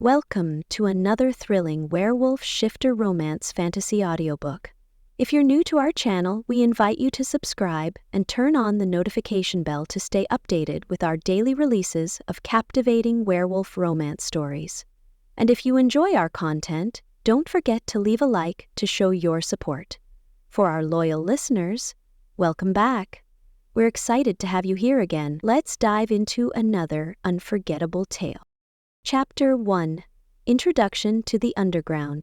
Welcome to another thrilling werewolf shifter romance fantasy audiobook. If you're new to our channel, we invite you to subscribe and turn on the notification bell to stay updated with our daily releases of captivating werewolf romance stories. And if you enjoy our content, don't forget to leave a like to show your support. For our loyal listeners, welcome back. We're excited to have you here again. Let's dive into another unforgettable tale. Chapter 1. Introduction to the Underground.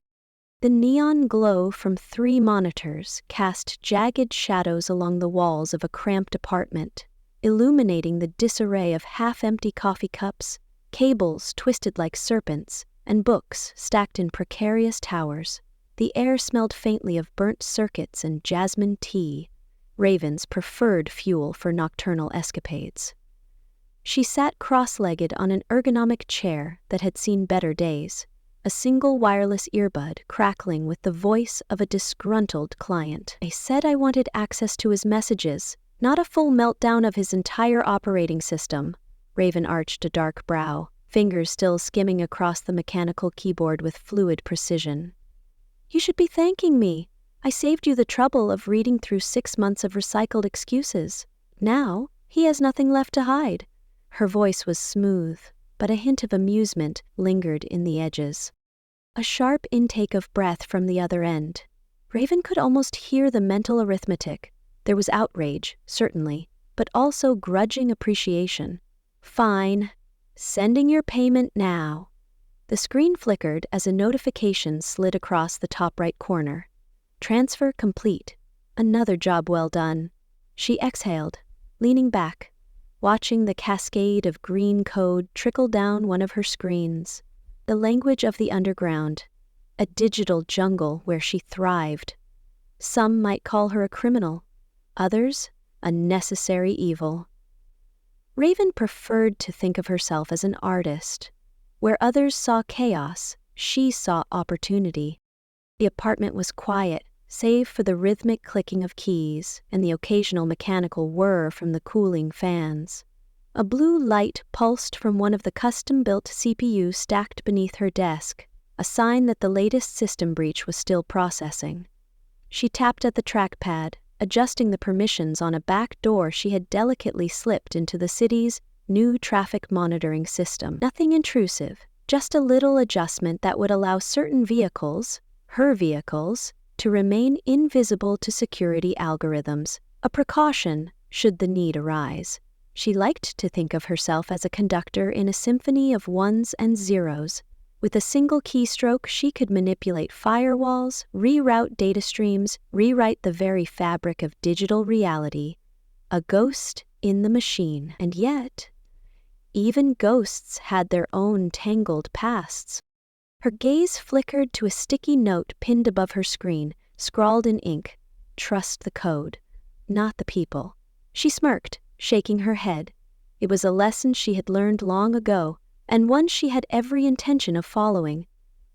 The neon glow from 3 monitors cast jagged shadows along the walls of a cramped apartment, illuminating the disarray of half-empty coffee cups, cables twisted like serpents, and books stacked in precarious towers. The air smelled faintly of burnt circuits and jasmine tea, Raven's preferred fuel for nocturnal escapades. She sat cross-legged on an ergonomic chair that had seen better days, a single wireless earbud crackling with the voice of a disgruntled client. I said I wanted access to his messages, not a full meltdown of his entire operating system. Raven arched a dark brow, fingers still skimming across the mechanical keyboard with fluid precision. You should be thanking me. I saved you the trouble of reading through 6 months of recycled excuses. Now, he has nothing left to hide. Her voice was smooth, but a hint of amusement lingered in the edges. A sharp intake of breath from the other end. Raven could almost hear the mental arithmetic. There was outrage, certainly, but also grudging appreciation. Fine. Sending your payment now. The screen flickered as a notification slid across the top right corner. Transfer complete. Another job well done. She exhaled, leaning back, watching the cascade of green code trickle down one of her screens. The language of the underground, a digital jungle where she thrived. Some might call her a criminal, others a necessary evil. Raven preferred to think of herself as an artist. Where others saw chaos, she saw opportunity. The apartment was quiet, save for the rhythmic clicking of keys and the occasional mechanical whir from the cooling fans. A blue light pulsed from one of the custom-built CPUs stacked beneath her desk, a sign that the latest system breach was still processing. She tapped at the trackpad, adjusting the permissions on a back door she had delicately slipped into the city's new traffic monitoring system. Nothing intrusive, just a little adjustment that would allow certain vehicles, her vehicles, to remain invisible to security algorithms, a precaution should the need arise. She liked to think of herself as a conductor in a symphony of ones and zeros. With a single keystroke, she could manipulate firewalls, reroute data streams, rewrite the very fabric of digital reality. A ghost in the machine. And yet, even ghosts had their own tangled pasts. Her gaze flickered to a sticky note pinned above her screen, scrawled in ink. Trust the code, not the people. She smirked, shaking her head. It was a lesson she had learned long ago, and one she had every intention of following.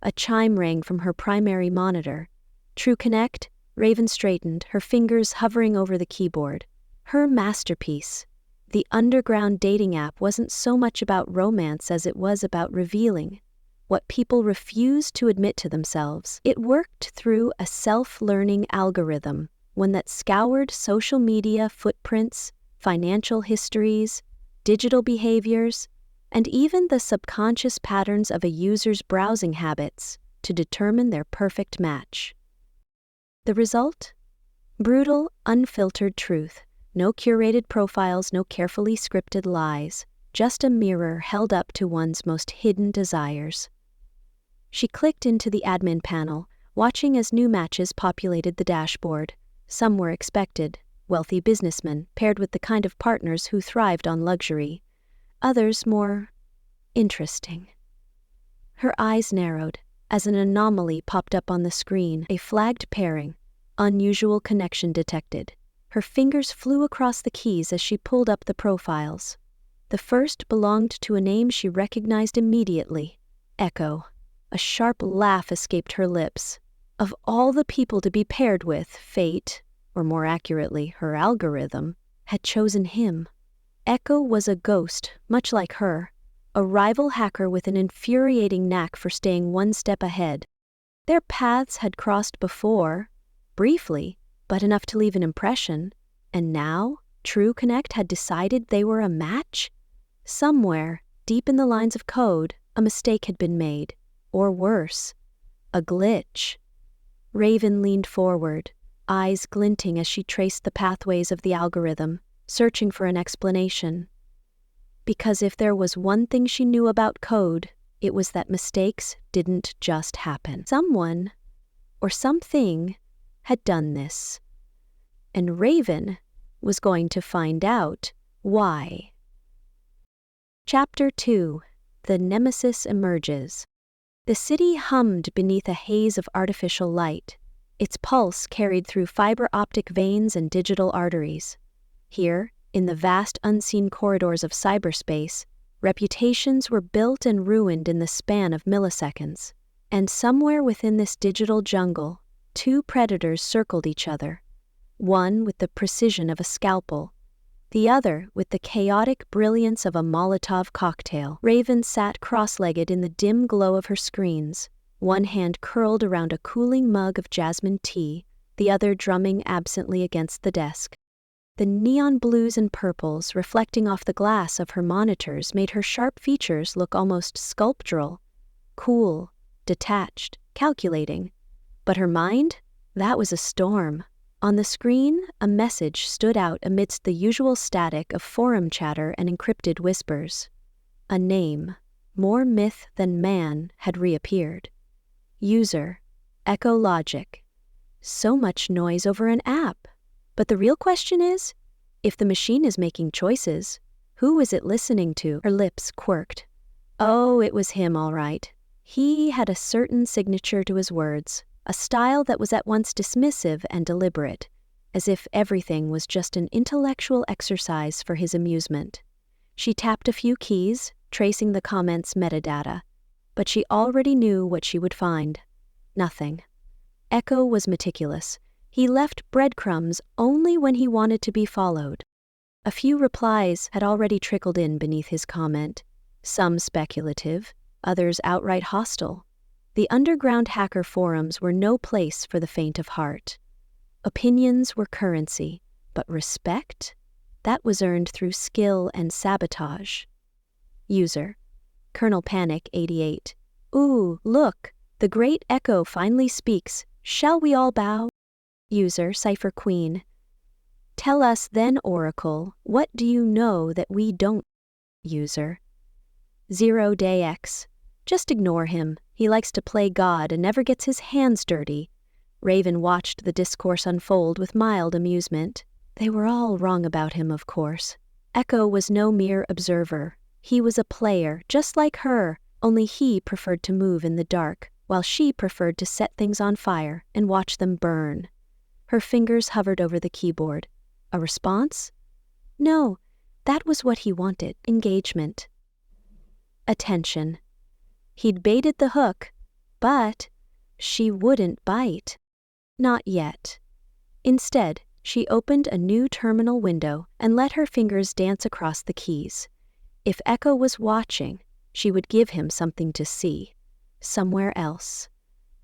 A chime rang from her primary monitor. True Connect? Raven straightened, her fingers hovering over the keyboard. Her masterpiece. The underground dating app wasn't so much about romance as it was about revealing what people refused to admit to themselves. It worked through a self-learning algorithm, one that scoured social media footprints, financial histories, digital behaviors, and even the subconscious patterns of a user's browsing habits to determine their perfect match. The result? Brutal, unfiltered truth. No curated profiles, no carefully scripted lies, just a mirror held up to one's most hidden desires. She clicked into the admin panel, watching as new matches populated the dashboard. Some were expected, wealthy businessmen paired with the kind of partners who thrived on luxury. Others more interesting. Her eyes narrowed as an anomaly popped up on the screen, a flagged pairing, unusual connection detected. Her fingers flew across the keys as she pulled up the profiles. The first belonged to a name she recognized immediately, Echo. A sharp laugh escaped her lips. Of all the people to be paired with, fate, or more accurately, her algorithm, had chosen him. Echo was a ghost, much like her, a rival hacker with an infuriating knack for staying one step ahead. Their paths had crossed before, briefly, but enough to leave an impression, and now TrueConnect had decided they were a match? Somewhere, deep in the lines of code, a mistake had been made, or worse, a glitch. Raven leaned forward, eyes glinting as she traced the pathways of the algorithm, searching for an explanation. Because if there was one thing she knew about code, it was that mistakes didn't just happen. Someone, or something, had done this. And Raven was going to find out why. Chapter 2. The Nemesis Emerges. The city hummed beneath a haze of artificial light, its pulse carried through fiber optic veins and digital arteries. Here, in the vast unseen corridors of cyberspace, reputations were built and ruined in the span of milliseconds. And somewhere within this digital jungle, two predators circled each other, one with the precision of a scalpel, the other with the chaotic brilliance of a Molotov cocktail. Raven sat cross-legged in the dim glow of her screens, one hand curled around a cooling mug of jasmine tea, the other drumming absently against the desk. The neon blues and purples reflecting off the glass of her monitors made her sharp features look almost sculptural, cool, detached, calculating. But her mind? That was a storm. On the screen, a message stood out amidst the usual static of forum chatter and encrypted whispers. A name, more myth than man, had reappeared. User, Echo Logic. So much noise over an app. But the real question is, if the machine is making choices, who is it listening to? Her lips quirked. Oh, it was him, all right. He had a certain signature to his words, a style that was at once dismissive and deliberate, as if everything was just an intellectual exercise for his amusement. She tapped a few keys, tracing the comment's metadata, but she already knew what she would find. Nothing. Echo was meticulous. He left breadcrumbs only when he wanted to be followed. A few replies had already trickled in beneath his comment, some speculative, others outright hostile. The underground hacker forums were no place for the faint of heart. Opinions were currency, but respect? That was earned through skill and sabotage. User, Colonel Panic 88. Ooh, look, the great Echo finally speaks. Shall we all bow? User, Cypher Queen. Tell us then, Oracle, what do you know that we don't? User, 0 Day X. Just ignore him. He likes to play God and never gets his hands dirty. Raven watched the discourse unfold with mild amusement. They were all wrong about him, of course. Echo was no mere observer. He was a player, just like her, only he preferred to move in the dark, while she preferred to set things on fire and watch them burn. Her fingers hovered over the keyboard. A response? No, that was what he wanted, engagement. Attention. He'd baited the hook, but she wouldn't bite. Not yet. Instead, she opened a new terminal window and let her fingers dance across the keys. If Echo was watching, she would give him something to see. Somewhere else.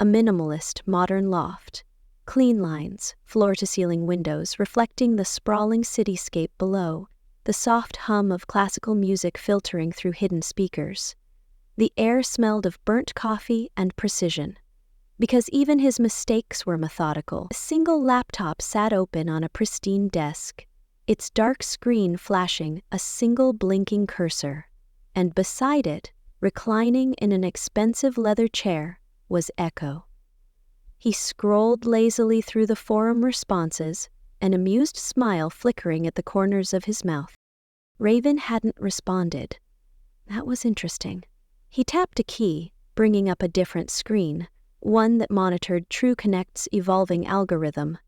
A minimalist modern loft. Clean lines, floor-to-ceiling windows reflecting the sprawling cityscape below, the soft hum of classical music filtering through hidden speakers. The air smelled of burnt coffee and precision. Because even his mistakes were methodical. A single laptop sat open on a pristine desk, its dark screen flashing a single blinking cursor. And beside it, reclining in an expensive leather chair, was Echo. He scrolled lazily through the forum responses, an amused smile flickering at the corners of his mouth. Raven hadn't responded. That was interesting. He tapped a key, bringing up a different screen, one that monitored TrueConnect's evolving algorithm.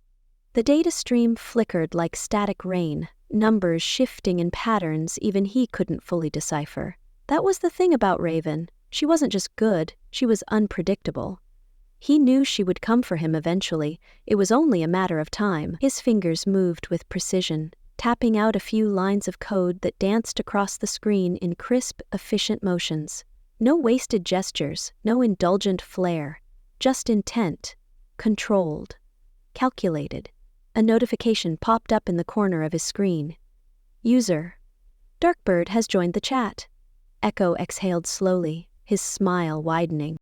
The data stream flickered like static rain, numbers shifting in patterns even he couldn't fully decipher. That was the thing about Raven. She wasn't just good, she was unpredictable. He knew she would come for him eventually. It was only a matter of time. His fingers moved with precision, tapping out a few lines of code that danced across the screen in crisp, efficient motions. No wasted gestures, no indulgent flair, just intent, controlled, calculated. A notification popped up in the corner of his screen. User Darkbird has joined the chat. Echo exhaled slowly, his smile widening.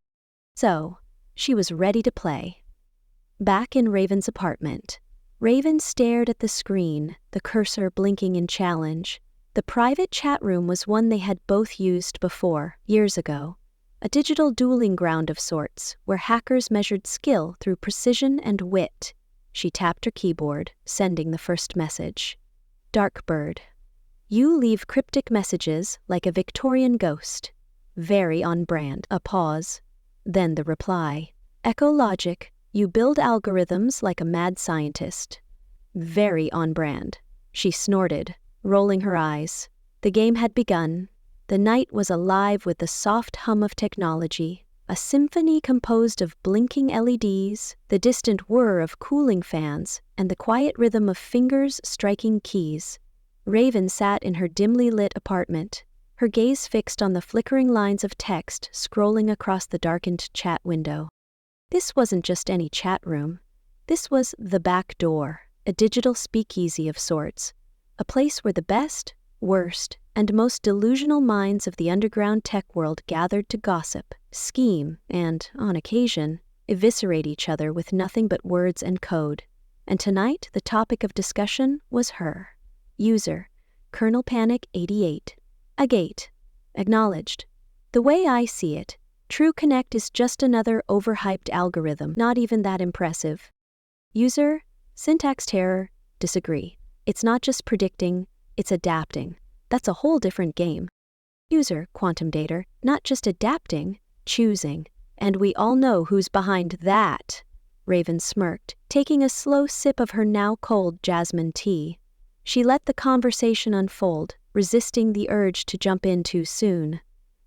So, she was ready to play. Back in Raven's apartment, Raven stared at the screen, the cursor blinking in challenge. The private chat room was one they had both used before, years ago. A digital dueling ground of sorts, where hackers measured skill through precision and wit. She tapped her keyboard, sending the first message. Darkbird. You leave cryptic messages like a Victorian ghost. Very on brand. A pause. Then the reply. Echo logic. You build algorithms like a mad scientist. Very on brand. She snorted, rolling her eyes. The game had begun. The night was alive with the soft hum of technology, a symphony composed of blinking LEDs, the distant whir of cooling fans, and the quiet rhythm of fingers striking keys. Raven sat in her dimly lit apartment, her gaze fixed on the flickering lines of text scrolling across the darkened chat window. This wasn't just any chat room. This was the back door, a digital speakeasy of sorts, a place where the best, worst, and most delusional minds of the underground tech world gathered to gossip, scheme, and, on occasion, eviscerate each other with nothing but words and code. And tonight, the topic of discussion was her. User, Colonel Panic 88. Agate. Acknowledged. The way I see it, True Connect is just another overhyped algorithm, not even that impressive. User, Syntax Terror, disagree. It's not just predicting, it's adapting. That's a whole different game. User, Quantum Dater, not just adapting, choosing. And we all know who's behind that. Raven smirked, taking a slow sip of her now cold jasmine tea. She let the conversation unfold, resisting the urge to jump in too soon.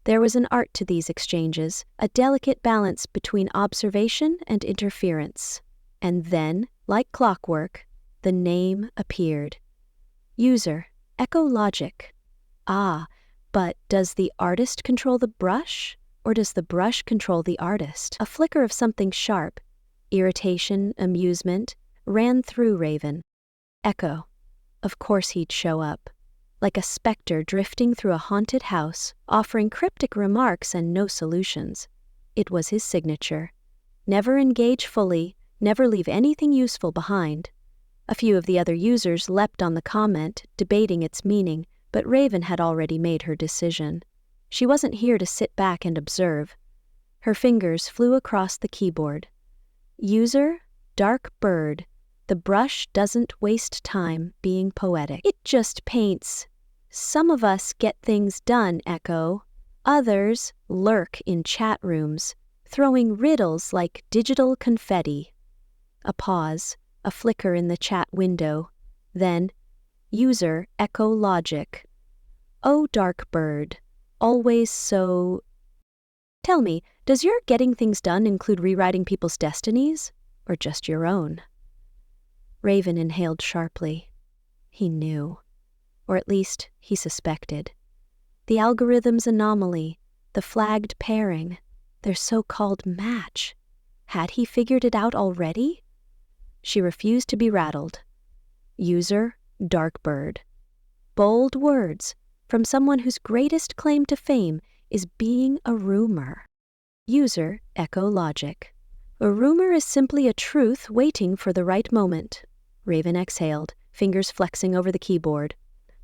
There was an art to these exchanges, a delicate balance between observation and interference. And then, like clockwork, the name appeared. User, Echo Logic. Ah, but does the artist control the brush, or does the brush control the artist? A flicker of something sharp, irritation, amusement, ran through Raven. Echo. Of course he'd show up. Like a specter drifting through a haunted house, offering cryptic remarks and no solutions. It was his signature. Never engage fully, never leave anything useful behind. A few of the other users leapt on the comment, debating its meaning, but Raven had already made her decision. She wasn't here to sit back and observe. Her fingers flew across the keyboard. User, Dark Bird. The brush doesn't waste time being poetic. It just paints. Some of us get things done, Echo. Others lurk in chat rooms, throwing riddles like digital confetti. A pause, a flicker in the chat window. Then, User, Echo Logic. Oh, Dark Bird. Always so... Tell me, does your getting things done include rewriting people's destinies? Or just your own? Raven inhaled sharply. He knew. Or at least, he suspected. The algorithm's anomaly, the flagged pairing, their so-called match. Had he figured it out already? She refused to be rattled. User, Darkbird. Bold words from someone whose greatest claim to fame is being a rumor. User, Echo Logic. A rumor is simply a truth waiting for the right moment. Raven exhaled, fingers flexing over the keyboard.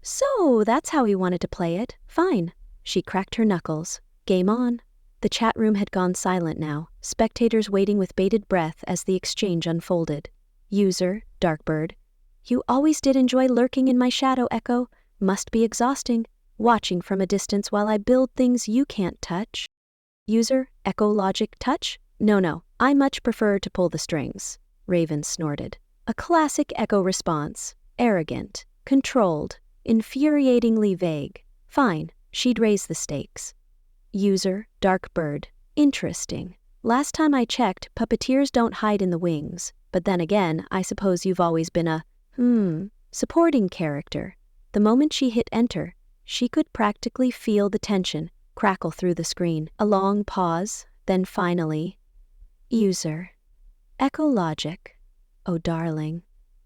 So, that's how he wanted to play it. Fine. She cracked her knuckles. Game on. The chat room had gone silent now, spectators waiting with bated breath as the exchange unfolded. User, Darkbird. You always did enjoy lurking in my shadow, Echo. Must be exhausting, watching from a distance while I build things you can't touch. User, Echo Logic touch? No, I much prefer to pull the strings. Raven snorted. A classic Echo response. Arrogant, controlled, infuriatingly vague. Fine, she'd raise the stakes. User, Darkbird. Interesting. Last time I checked, puppeteers don't hide in the wings. But then again, I suppose you've always been a, Supporting character. The moment she hit enter, she could practically feel the tension crackle through the screen. A long pause, then finally, user. Echo logic. Oh darling,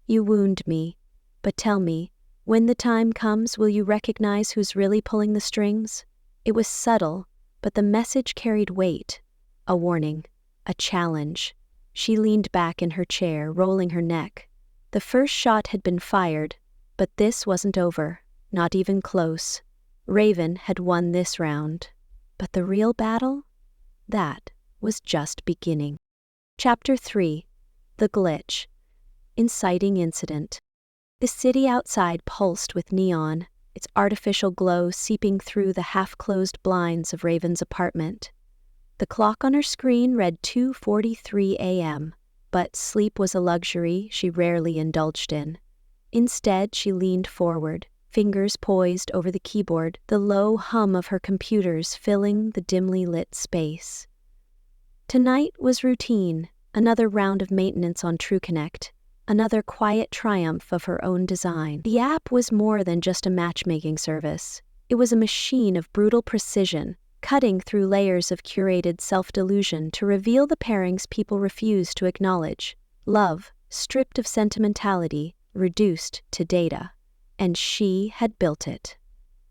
you wound me, but tell me, when the time comes, will you recognize who's really pulling the strings? It was subtle, but the message carried weight. A warning, a challenge. She leaned back in her chair, rolling her neck. The first shot had been fired, but this wasn't over, not even close. Raven had won this round. But the real battle? That was just beginning. Chapter 3. The Glitch. Inciting Incident. The city outside pulsed with neon, its artificial glow seeping through the half-closed blinds of Raven's apartment. The clock on her screen read 2:43 a.m., but sleep was a luxury she rarely indulged in. Instead, she leaned forward, fingers poised over the keyboard, the low hum of her computers filling the dimly lit space. Tonight was routine, another round of maintenance on TrueConnect, another quiet triumph of her own design. The app was more than just a matchmaking service. It was a machine of brutal precision, cutting through layers of curated self-delusion to reveal the pairings people refuse to acknowledge. Love, stripped of sentimentality, reduced to data. And she had built it.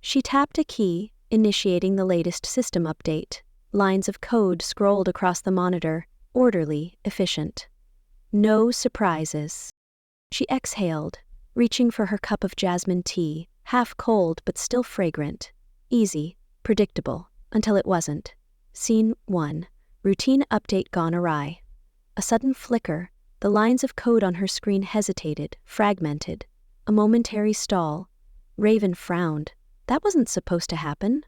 She tapped a key, initiating the latest system update. Lines of code scrolled across the monitor, orderly, efficient. No surprises. She exhaled, reaching for her cup of jasmine tea, half cold but still fragrant. Easy, predictable, until it wasn't. Scene 1. Routine update gone awry. A sudden flicker, the lines of code on her screen hesitated, fragmented. A momentary stall. Raven frowned. That wasn't supposed to happen.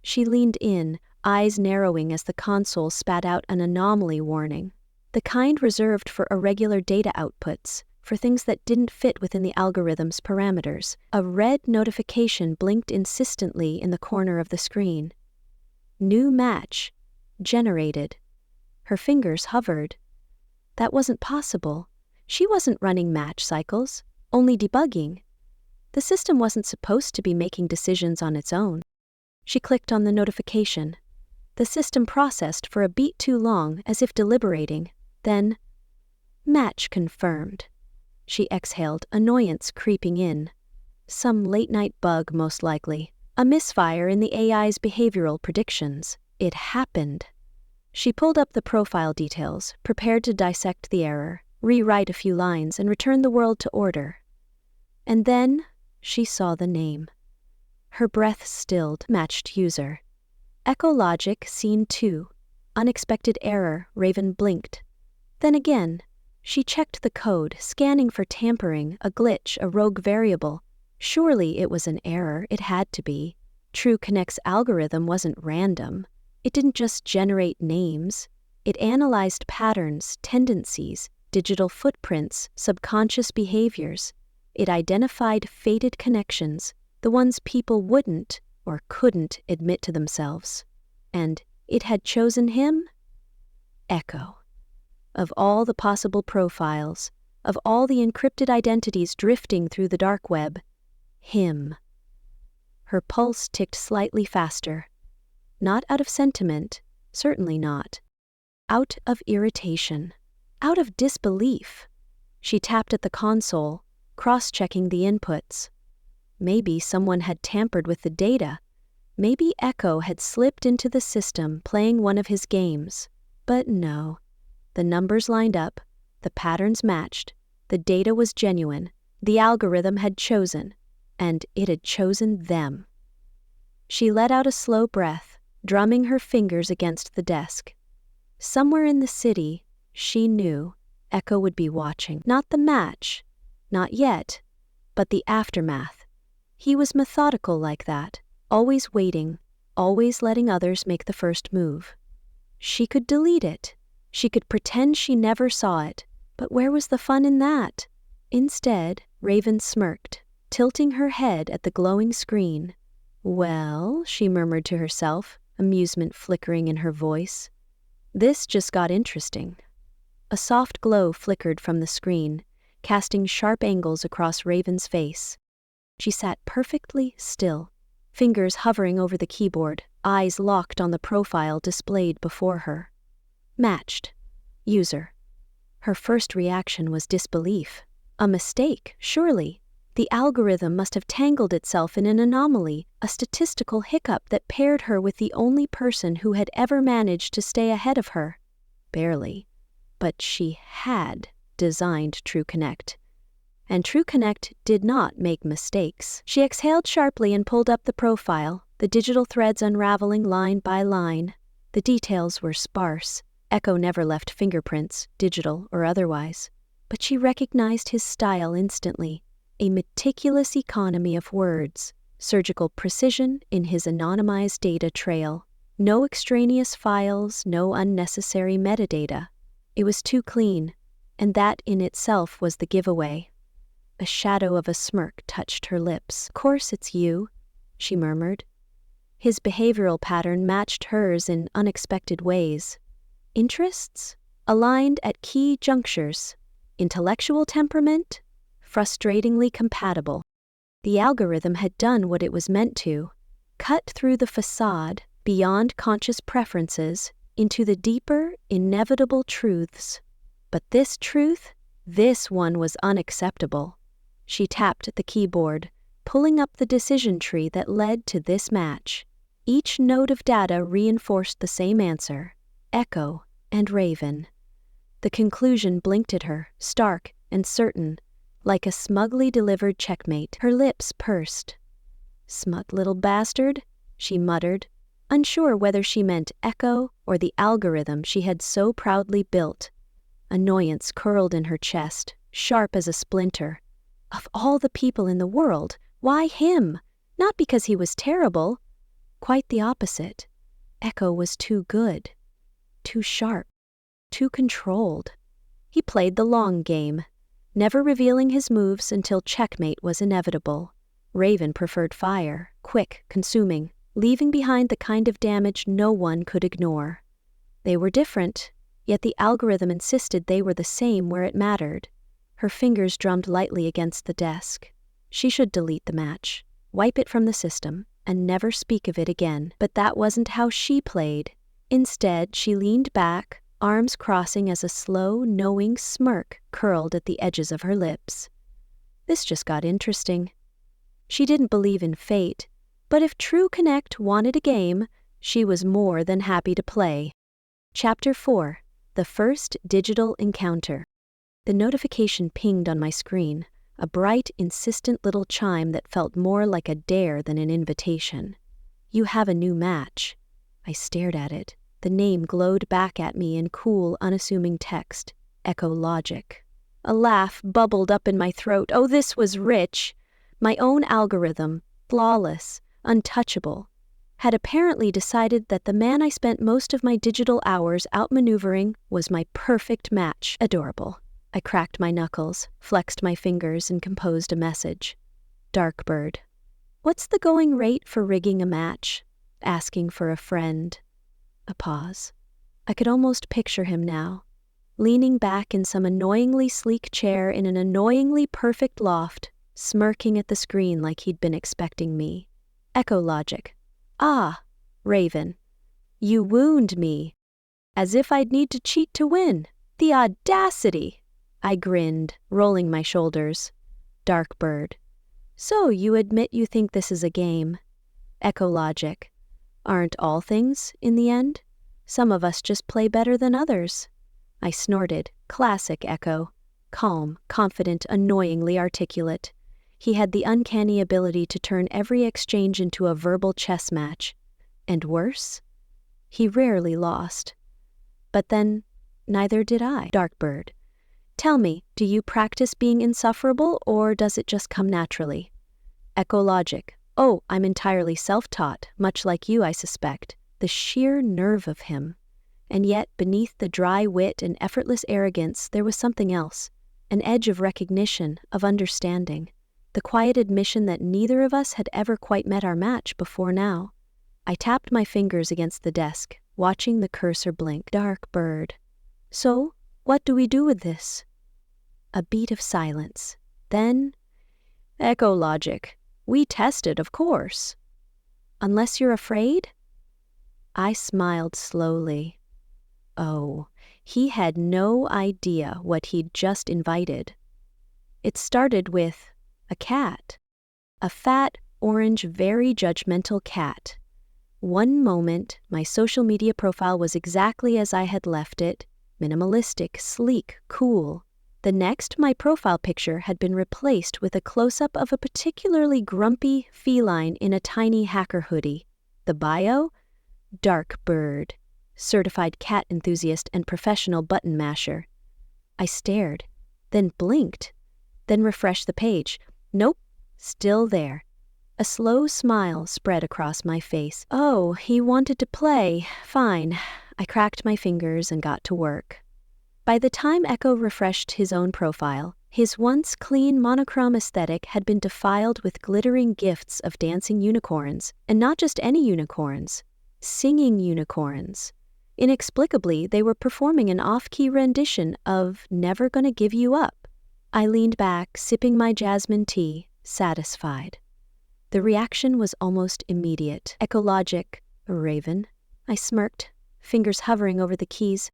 She leaned in, eyes narrowing as the console spat out an anomaly warning. The kind reserved for irregular data outputs, for things that didn't fit within the algorithm's parameters. A red notification blinked insistently in the corner of the screen. New match. Generated. Her fingers hovered. That wasn't possible. She wasn't running match cycles, only debugging. The system wasn't supposed to be making decisions on its own. She clicked on the notification. The system processed for a beat too long, as if deliberating. Then, match confirmed. She exhaled, annoyance creeping in. Some late-night bug, most likely. A misfire in the AI's behavioral predictions. It happened. She pulled up the profile details, prepared to dissect the error, rewrite a few lines, and return the world to order. And then she saw the name. Her breath stilled. Matched user. Echo logic, scene 2. Unexpected error. Raven blinked. Then again, she checked the code, scanning for tampering, a glitch, a rogue variable. Surely it was an error. It had to be. TrueConnect's algorithm wasn't random. It didn't just generate names. It analyzed patterns, tendencies, digital footprints, subconscious behaviors. It identified fated connections, the ones people wouldn't or couldn't admit to themselves. And it had chosen him? Echo. Of all the possible profiles, of all the encrypted identities drifting through the dark web, him. Her pulse ticked slightly faster. Not out of sentiment, certainly not. Out of irritation. Out of disbelief. She tapped at the console, cross-checking the inputs. Maybe someone had tampered with the data. Maybe Echo had slipped into the system playing one of his games. But no. The numbers lined up, the patterns matched, the data was genuine, the algorithm had chosen, and it had chosen them. She let out a slow breath, drumming her fingers against the desk. Somewhere in the city, she knew, Echo would be watching. Not the match, not yet, but the aftermath. He was methodical like that, always waiting, always letting others make the first move. She could delete it. She could pretend she never saw it, but where was the fun in that? Instead, Raven smirked, tilting her head at the glowing screen. Well, she murmured to herself, amusement flickering in her voice. This just got interesting. A soft glow flickered from the screen, casting sharp angles across Raven's face. She sat perfectly still, fingers hovering over the keyboard, eyes locked on the profile displayed before her. Matched. User. Her first reaction was disbelief. A mistake, surely. The algorithm must have tangled itself in an anomaly, a statistical hiccup that paired her with the only person who had ever managed to stay ahead of her. Barely. But she had designed TrueConnect. And TrueConnect did not make mistakes. She exhaled sharply and pulled up the profile, the digital threads unraveling line by line. The details were sparse. Echo never left fingerprints, digital or otherwise. But she recognized his style instantly. A meticulous economy of words, surgical precision in his anonymized data trail. No extraneous files, no unnecessary metadata. It was too clean, and that in itself was the giveaway. A shadow of a smirk touched her lips. "Of course it's you," she murmured. His behavioral pattern matched hers in unexpected ways. Interests? Aligned at key junctures. Intellectual temperament? Frustratingly compatible. The algorithm had done what it was meant to, cut through the facade, beyond conscious preferences, into the deeper, inevitable truths. But this truth, this one was unacceptable. She tapped at the keyboard, pulling up the decision tree that led to this match. Each node of data reinforced the same answer: Echo and Raven. The conclusion blinked at her, stark and certain, like a smugly delivered checkmate. Her lips pursed. "Smug little bastard," she muttered, unsure whether she meant Echo or the algorithm she had so proudly built. Annoyance curled in her chest, sharp as a splinter. Of all the people in the world, why him? Not because he was terrible. Quite the opposite. Echo was too good, too sharp, too controlled. He played the long game, never revealing his moves until checkmate was inevitable. Raven preferred fire, quick, consuming, leaving behind the kind of damage no one could ignore. They were different, yet the algorithm insisted they were the same where it mattered. Her fingers drummed lightly against the desk. She should delete the match, wipe it from the system, and never speak of it again. But that wasn't how she played. Instead, she leaned back, arms crossing as a slow, knowing smirk curled at the edges of her lips. This just got interesting. She didn't believe in fate, but if TrueConnect wanted a game, she was more than happy to play. Chapter 4. The First Digital Encounter. The notification pinged on my screen, a bright, insistent little chime that felt more like a dare than an invitation. "You have a new match." I stared at it. The name glowed back at me in cool, unassuming text. Echo Logic. A laugh bubbled up in my throat. Oh, this was rich. My own algorithm, flawless, untouchable, had apparently decided that the man I spent most of my digital hours outmaneuvering was my perfect match. Adorable. I cracked my knuckles, flexed my fingers, and composed a message. Darkbird. What's the going rate for rigging a match? Asking for a friend. A pause. I could almost picture him now, leaning back in some annoyingly sleek chair in an annoyingly perfect loft, smirking at the screen like he'd been expecting me. Echo Logic. Ah, Raven. You wound me. As if I'd need to cheat to win. The audacity! I grinned, rolling my shoulders. Darkbird. So you admit you think this is a game. Echo Logic. Aren't all things, in the end? Some of us just play better than others. I snorted. Classic Echo. Calm, confident, annoyingly articulate. He had the uncanny ability to turn every exchange into a verbal chess match. And worse? He rarely lost. But then, neither did I. Darkbird. Tell me, do you practice being insufferable, or does it just come naturally? Echo Logic. Oh, I'm entirely self-taught, much like you, I suspect. The sheer nerve of him. And yet, beneath the dry wit and effortless arrogance, there was something else. An edge of recognition, of understanding. The quiet admission that neither of us had ever quite met our match before now. I tapped my fingers against the desk, watching the cursor blink. Darkbird. So, what do we do with this? A beat of silence. Then, "Echo logic. We tested, of course. Unless you're afraid?" I smiled slowly. Oh, he had no idea what he'd just invited. It started with a cat. A fat, orange, very judgmental cat. One moment, my social media profile was exactly as I had left it, minimalistic, sleek, cool. The next, my profile picture had been replaced with a close-up of a particularly grumpy feline in a tiny hacker hoodie. The bio? Dark bird. Certified cat enthusiast and professional button masher. I stared, then blinked, then refreshed the page. Nope, still there. A slow smile spread across my face. Oh, he wanted to play. Fine. I cracked my fingers and got to work. By the time Echo refreshed his own profile, his once clean monochrome aesthetic had been defiled with glittering gifts of dancing unicorns, and not just any unicorns, singing unicorns. Inexplicably, they were performing an off-key rendition of Never Gonna Give You Up. I leaned back, sipping my jasmine tea, satisfied. The reaction was almost immediate. Ecologic, Raven. I smirked, fingers hovering over the keys.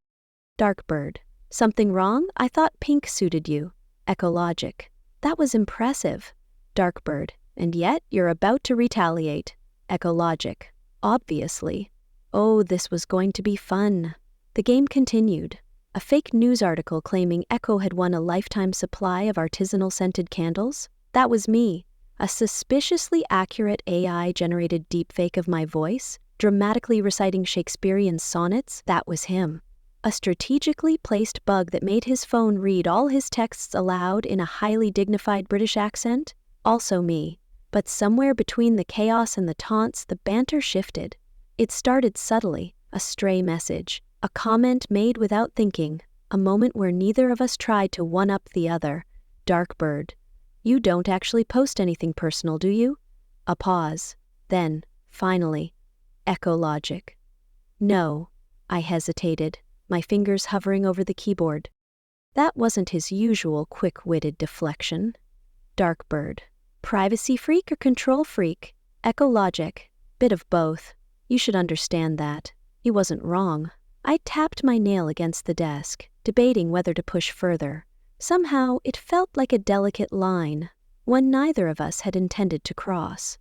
Darkbird. Something wrong? I thought pink suited you. Ecologic. That was impressive. Darkbird. And yet you're about to retaliate. Ecologic. Obviously. Oh, this was going to be fun. The game continued. A fake news article claiming Echo had won a lifetime supply of artisanal scented candles? That was me. A suspiciously accurate AI-generated deepfake of my voice, dramatically reciting Shakespearean sonnets? That was him. A strategically placed bug that made his phone read all his texts aloud in a highly dignified British accent? Also me. But somewhere between the chaos and the taunts, the banter shifted. It started subtly, a stray message, a comment made without thinking, a moment where neither of us tried to one-up the other. Darkbird. You don't actually post anything personal, do you? A pause. Then, finally, Ecologic. No. I hesitated, my fingers hovering over the keyboard. That wasn't his usual quick-witted deflection. Darkbird. Privacy freak or control freak? Ecologic. Bit of both. You should understand that. He wasn't wrong. I tapped my nail against the desk, debating whether to push further. Somehow, it felt like a delicate line, one neither of us had intended to cross.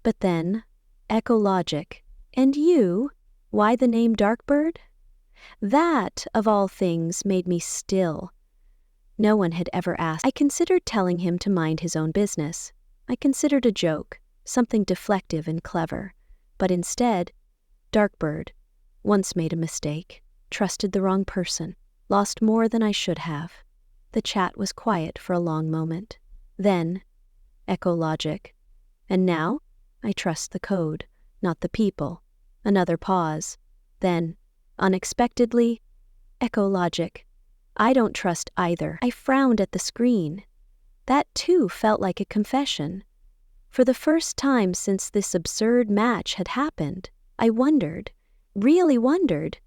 But then, Ecologic. And you? Why the name Darkbird? That, of all things, made me still. No one had ever asked. I considered telling him to mind his own business. I considered a joke, something deflective and clever. But instead, Darkbird. Once made a mistake, trusted the wrong person, lost more than I should have. The chat was quiet for a long moment. Then, Ecologic. And now, I trust the code, not the people. Another pause. Then, unexpectedly, Ecologic. I don't trust either. I frowned at the screen. That too felt like a confession. For the first time since this absurd match had happened, I wondered, really wondered,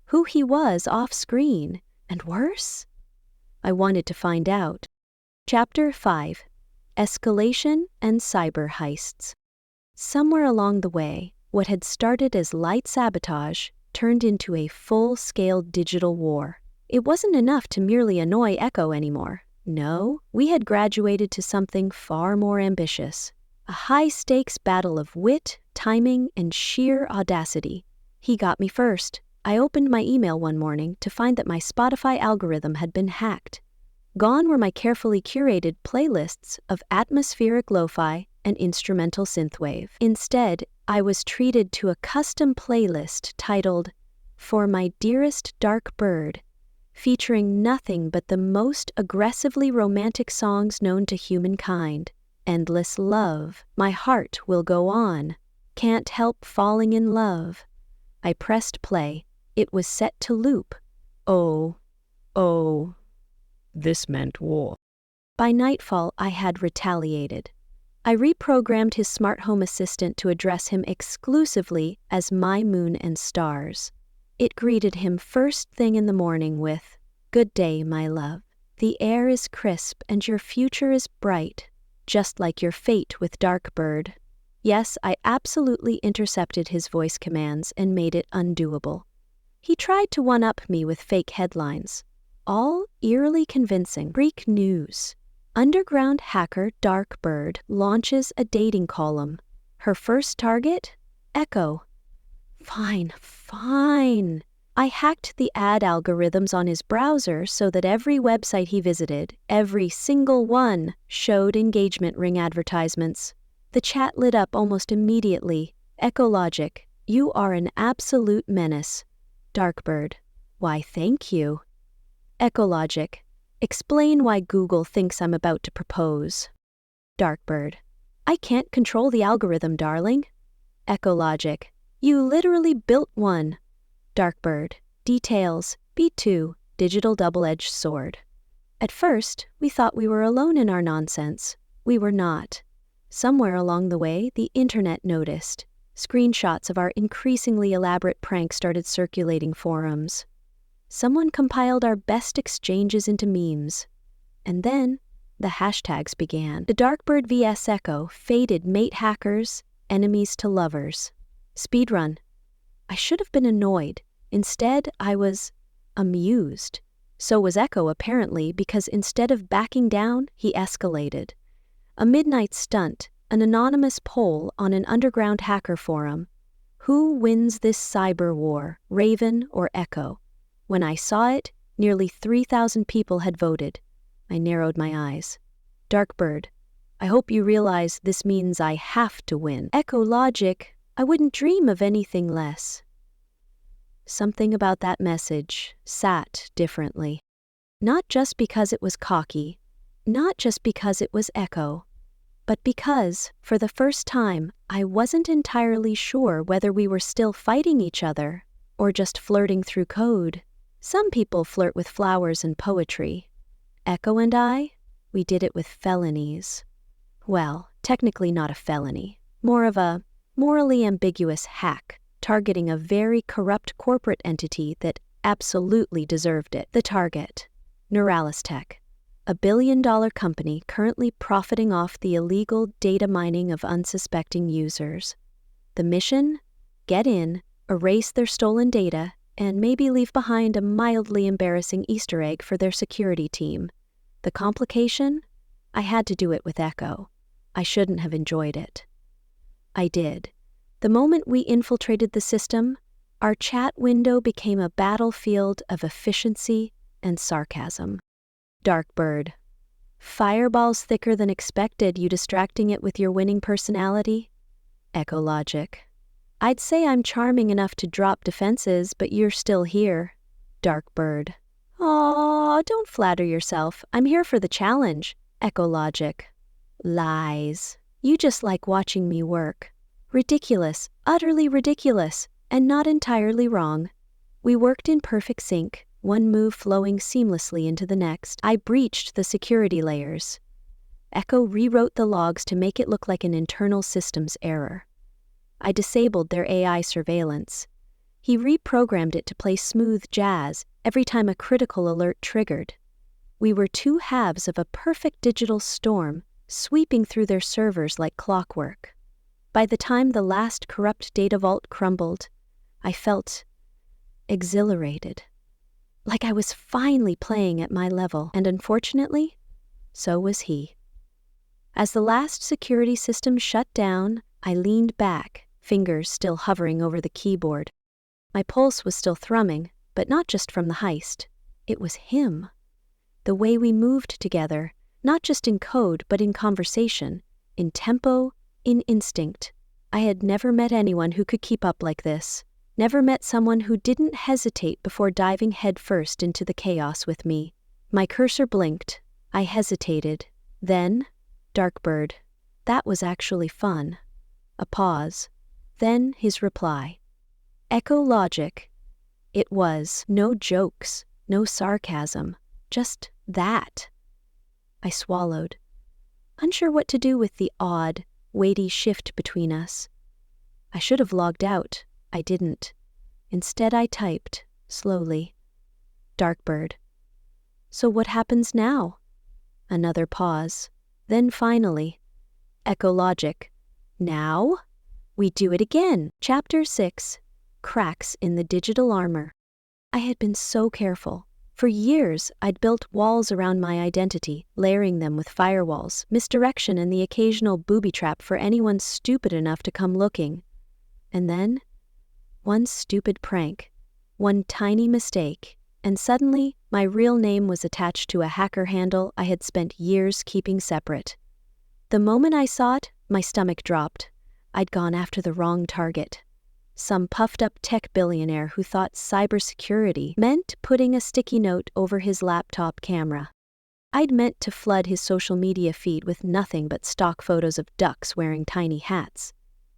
who he was off-screen, and worse? I wanted to find out. Chapter 5. Escalation and Cyber Heists. Somewhere along the way, what had started as light sabotage turned into a full-scale digital war. It wasn't enough to merely annoy Echo anymore. No, we had graduated to something far more ambitious. A high-stakes battle of wit, timing, and sheer audacity. He got me first. I opened my email one morning to find that my Spotify algorithm had been hacked. Gone were my carefully curated playlists of atmospheric lo-fi and instrumental synthwave. Instead, I was treated to a custom playlist titled For My Dearest Dark Bird, featuring nothing but the most aggressively romantic songs known to humankind. Endless Love, My Heart Will Go On, Can't Help Falling in Love. I pressed play. It was set to loop. Oh. This meant war. By nightfall, I had retaliated. I reprogrammed his smart home assistant to address him exclusively as My Moon and Stars. It greeted him first thing in the morning with, Good day, my love. The air is crisp and your future is bright, just like your fate with Darkbird. Yes, I absolutely intercepted his voice commands and made it undoable. He tried to one-up me with fake headlines, all eerily convincing. Freak news. Underground hacker Darkbird launches a dating column. Her first target? Echo. Fine. I hacked the ad algorithms on his browser so that every website he visited, every single one, showed engagement ring advertisements. The chat lit up almost immediately. Echologic, you are an absolute menace. Darkbird, why thank you. Echologic, explain why Google thinks I'm about to propose. Darkbird, I can't control the algorithm, darling. Echologic, you literally built one. Darkbird, details, B2, digital double-edged sword. At first, we thought we were alone in our nonsense. We were not. Somewhere along the way, the internet noticed. Screenshots of our increasingly elaborate prank started circulating forums. Someone compiled our best exchanges into memes. And then, the hashtags began. The Darkbird vs Echo, fated mate hackers, enemies to lovers. Speedrun. I should have been annoyed. Instead, I was amused. So was Echo, apparently, because instead of backing down, he escalated. A midnight stunt, an anonymous poll on an underground hacker forum. Who wins this cyber war, Raven or Echo? When I saw it, nearly 3,000 people had voted. I narrowed my eyes. Darkbird, I hope you realize this means I have to win. Echologic, I wouldn't dream of anything less. Something about that message sat differently. Not just because it was cocky, not just because it was Echo, but because, for the first time, I wasn't entirely sure whether we were still fighting each other or just flirting through code. Some people flirt with flowers and poetry. Echo and I, we did it with felonies. Well, technically not a felony, more of a morally ambiguous hack, targeting a very corrupt corporate entity that absolutely deserved it. The target, Neuralis Tech, a billion-dollar company currently profiting off the illegal data mining of unsuspecting users. The mission? Get in, erase their stolen data, and maybe leave behind a mildly embarrassing Easter egg for their security team. The complication? I had to do it with Echo. I shouldn't have enjoyed it. I did. The moment we infiltrated the system, our chat window became a battlefield of efficiency and sarcasm. Darkbird. Fireballs thicker than expected, you distracting it with your winning personality? Echologic. I'd say I'm charming enough to drop defenses, but you're still here. Darkbird. Aw, don't flatter yourself. I'm here for the challenge. Echologic. Lies. You just like watching me work. Ridiculous, utterly ridiculous, and not entirely wrong. We worked in perfect sync, one move flowing seamlessly into the next. I breached the security layers. Echo rewrote the logs to make it look like an internal systems error. I disabled their AI surveillance. He reprogrammed it to play smooth jazz every time a critical alert triggered. We were two halves of a perfect digital storm, sweeping through their servers like clockwork. By the time the last corrupt data vault crumbled, I felt exhilarated. Like I was finally playing at my level, and unfortunately, so was he. As the last security system shut down, I leaned back, fingers still hovering over the keyboard. My pulse was still thrumming, but not just from the heist. It was him. The way we moved together, not just in code but in conversation, in tempo, in instinct. I had never met anyone who could keep up like this. Never met someone who didn't hesitate before diving headfirst into the chaos with me. My cursor blinked. I hesitated. Then, Darkbird. That was actually fun. A pause. Then his reply. Echologic. It was. No jokes, no sarcasm. Just that. I swallowed, unsure what to do with the odd, weighty shift between us. I should have logged out. I didn't. Instead I typed, slowly. Darkbird. So what happens now? Another pause. Then finally, ecologic. Now? We do it again. Chapter 6. Cracks in the Digital Armor. I had been so careful. For years, I'd built walls around my identity, layering them with firewalls, misdirection, and the occasional booby trap for anyone stupid enough to come looking. And then, one stupid prank, one tiny mistake, and suddenly, my real name was attached to a hacker handle I had spent years keeping separate. The moment I saw it, my stomach dropped. I'd gone after the wrong target. Some puffed-up tech billionaire who thought cybersecurity meant putting a sticky note over his laptop camera. I'd meant to flood his social media feed with nothing but stock photos of ducks wearing tiny hats.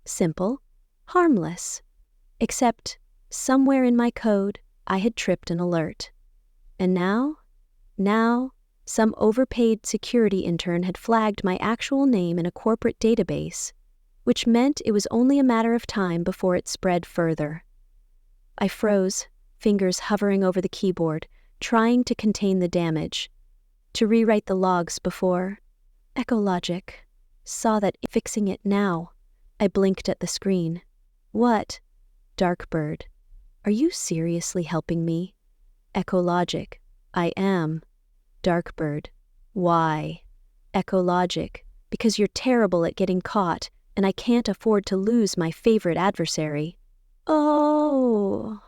Simple, harmless. Except, somewhere in my code, I had tripped an alert. And now, some overpaid security intern had flagged my actual name in a corporate database, which meant it was only a matter of time before it spread further. I froze, fingers hovering over the keyboard, trying to contain the damage. To rewrite the logs before Ecologic saw that fixing it now. I blinked at the screen. What? Darkbird. Are you seriously helping me? Ecologic. I am. Darkbird. Why? Ecologic. Because you're terrible at getting caught, and I can't afford to lose my favorite adversary. Oh.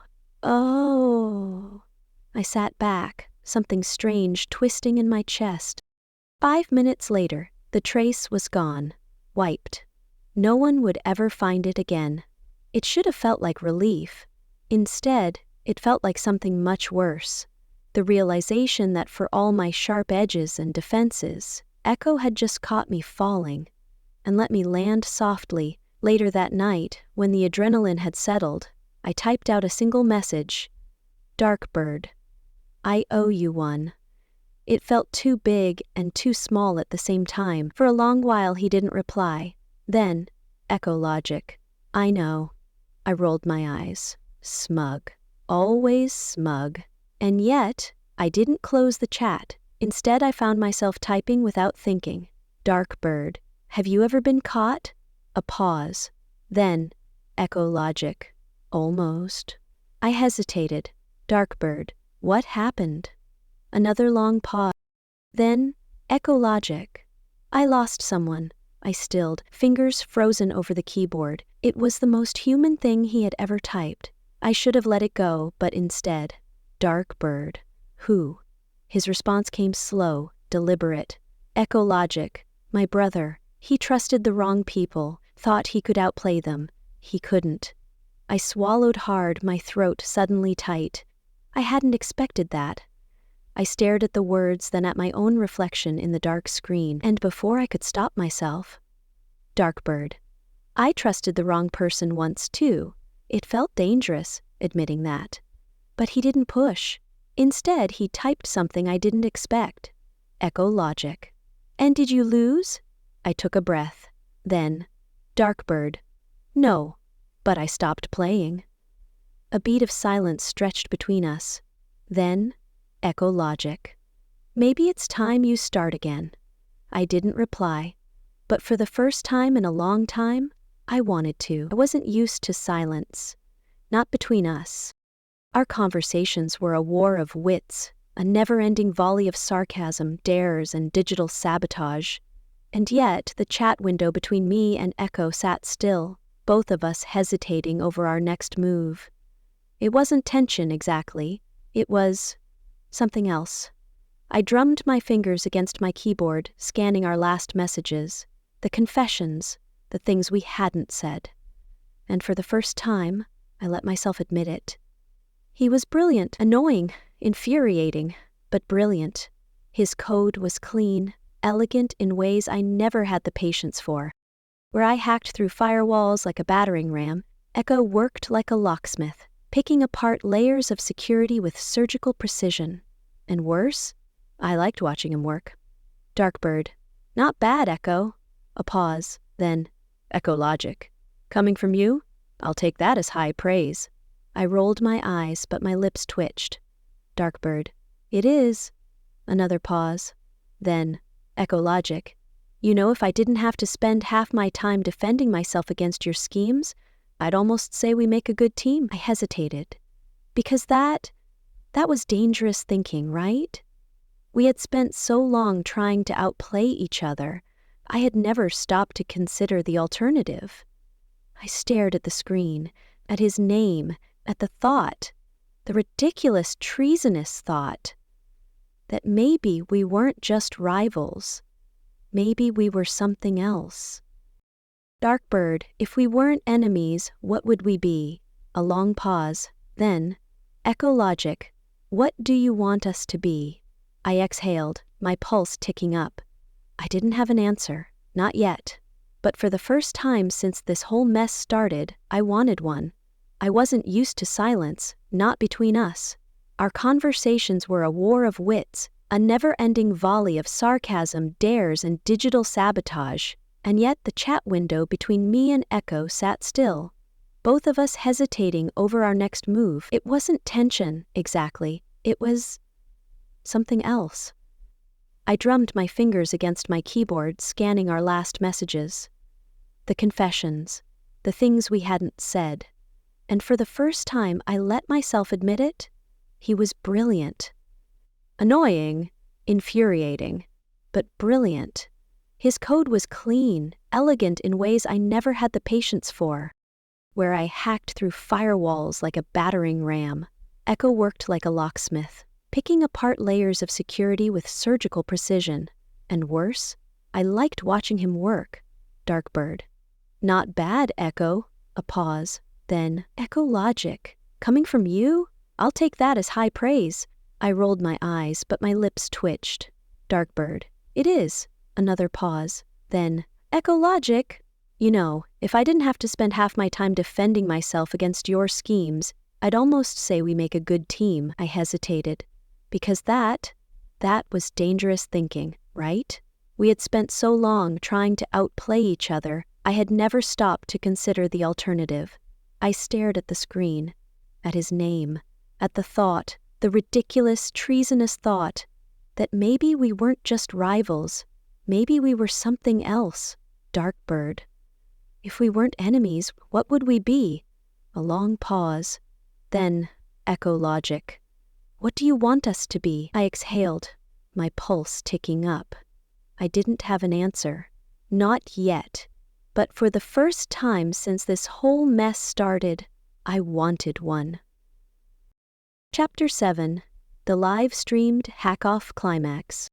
I sat back, something strange twisting in my chest. 5 minutes later, the trace was gone, wiped. No one would ever find it again. It should have felt like relief. Instead, it felt like something much worse. The realization that for all my sharp edges and defenses, Echo had just caught me falling and let me land softly. Later that night, when the adrenaline had settled, I typed out a single message. Darkbird. I owe you one. It felt too big and too small at the same time. For a long while he didn't reply. Then, Ecologic. I know. I rolled my eyes. Smug. Always smug. And yet, I didn't close the chat. Instead, I found myself typing without thinking. Darkbird. Have you ever been caught? A pause. Then, Ecologic. Almost. I hesitated. Darkbird. What happened? Another long pause. Then, Ecologic. I lost someone. I stilled, fingers frozen over the keyboard. It was the most human thing he had ever typed. I should have let it go, but instead. Darkbird. Who? His response came slow, deliberate. Ecologic. My brother. He trusted the wrong people, thought he could outplay them. He couldn't. I swallowed hard, my throat suddenly tight. I hadn't expected that. I stared at the words, then at my own reflection in the dark screen, and before I could stop myself. Darkbird. I trusted the wrong person once too. It felt dangerous, admitting that. But he didn't push. Instead, he typed something I didn't expect. Ecologic. And did you lose? I took a breath. Then, Darkbird. No, but I stopped playing. A beat of silence stretched between us. Then, Ecologic. Maybe it's time you start again. I didn't reply, but for the first time in a long time, I wanted to. I wasn't used to silence. Not between us. Our conversations were a war of wits, a never-ending volley of sarcasm, dares, and digital sabotage. And yet, the chat window between me and Echo sat still, both of us hesitating over our next move. It wasn't tension exactly. It was something else. I drummed my fingers against my keyboard, scanning our last messages, the confessions, the things we hadn't said. And for the first time, I let myself admit it. He was brilliant, annoying, infuriating, but brilliant. His code was clean, elegant in ways I never had the patience for. Where I hacked through firewalls like a battering ram, Echo worked like a locksmith, picking apart layers of security with surgical precision. And worse, I liked watching him work. Darkbird. Not bad, Echo. A pause, then, Ecologic. Coming from you? I'll take that as high praise. I rolled my eyes, but my lips twitched. Darkbird. It is. Another pause. Then, Echo Logic. You know, if I didn't have to spend half my time defending myself against your schemes, I'd almost say we make a good team. I hesitated. Because that was dangerous thinking, right? We had spent so long trying to outplay each other, I had never stopped to consider the alternative. I stared at the screen, at his name, at the thought, the ridiculous, treasonous thought, that maybe we weren't just rivals. Maybe we were something else. Darkbird, if we weren't enemies, what would we be? A long pause, then, Echo Logic, what do you want us to be? I exhaled, my pulse ticking up. I didn't have an answer, not yet. But for the first time since this whole mess started, I wanted one. I wasn't used to silence, not between us. Our conversations were a war of wits, a never-ending volley of sarcasm, dares, and digital sabotage, and yet the chat window between me and Echo sat still, both of us hesitating over our next move. It wasn't tension, exactly. It was something else. I drummed my fingers against my keyboard, scanning our last messages. The confessions, the things we hadn't said. And for the first time, I let myself admit it. He was brilliant. Annoying, infuriating, but brilliant. His code was clean, elegant in ways I never had the patience for. Where I hacked through firewalls like a battering ram, Echo worked like a locksmith, picking apart layers of security with surgical precision. And worse, I liked watching him work. Darkbird. Not bad, Echo. A pause. Then, Echo Logic. Coming from you? I'll take that as high praise. I rolled my eyes, but my lips twitched. Darkbird. It is. Another pause. Then, Echo Logic. You know, if I didn't have to spend half my time defending myself against your schemes, I'd almost say we make a good team. I hesitated. Because that was dangerous thinking, right? We had spent so long trying to outplay each other, I had never stopped to consider the alternative. I stared at the screen, at his name, at the thought, the ridiculous, treasonous thought, that maybe we weren't just rivals, maybe we were something else. Darkbird. If we weren't enemies, what would we be? A long pause. Then, Echo Logic. What do you want us to be? I exhaled, my pulse ticking up. I didn't have an answer. Not yet. But for the first time since this whole mess started, I wanted one. Chapter 7. The live-streamed hack-off climax.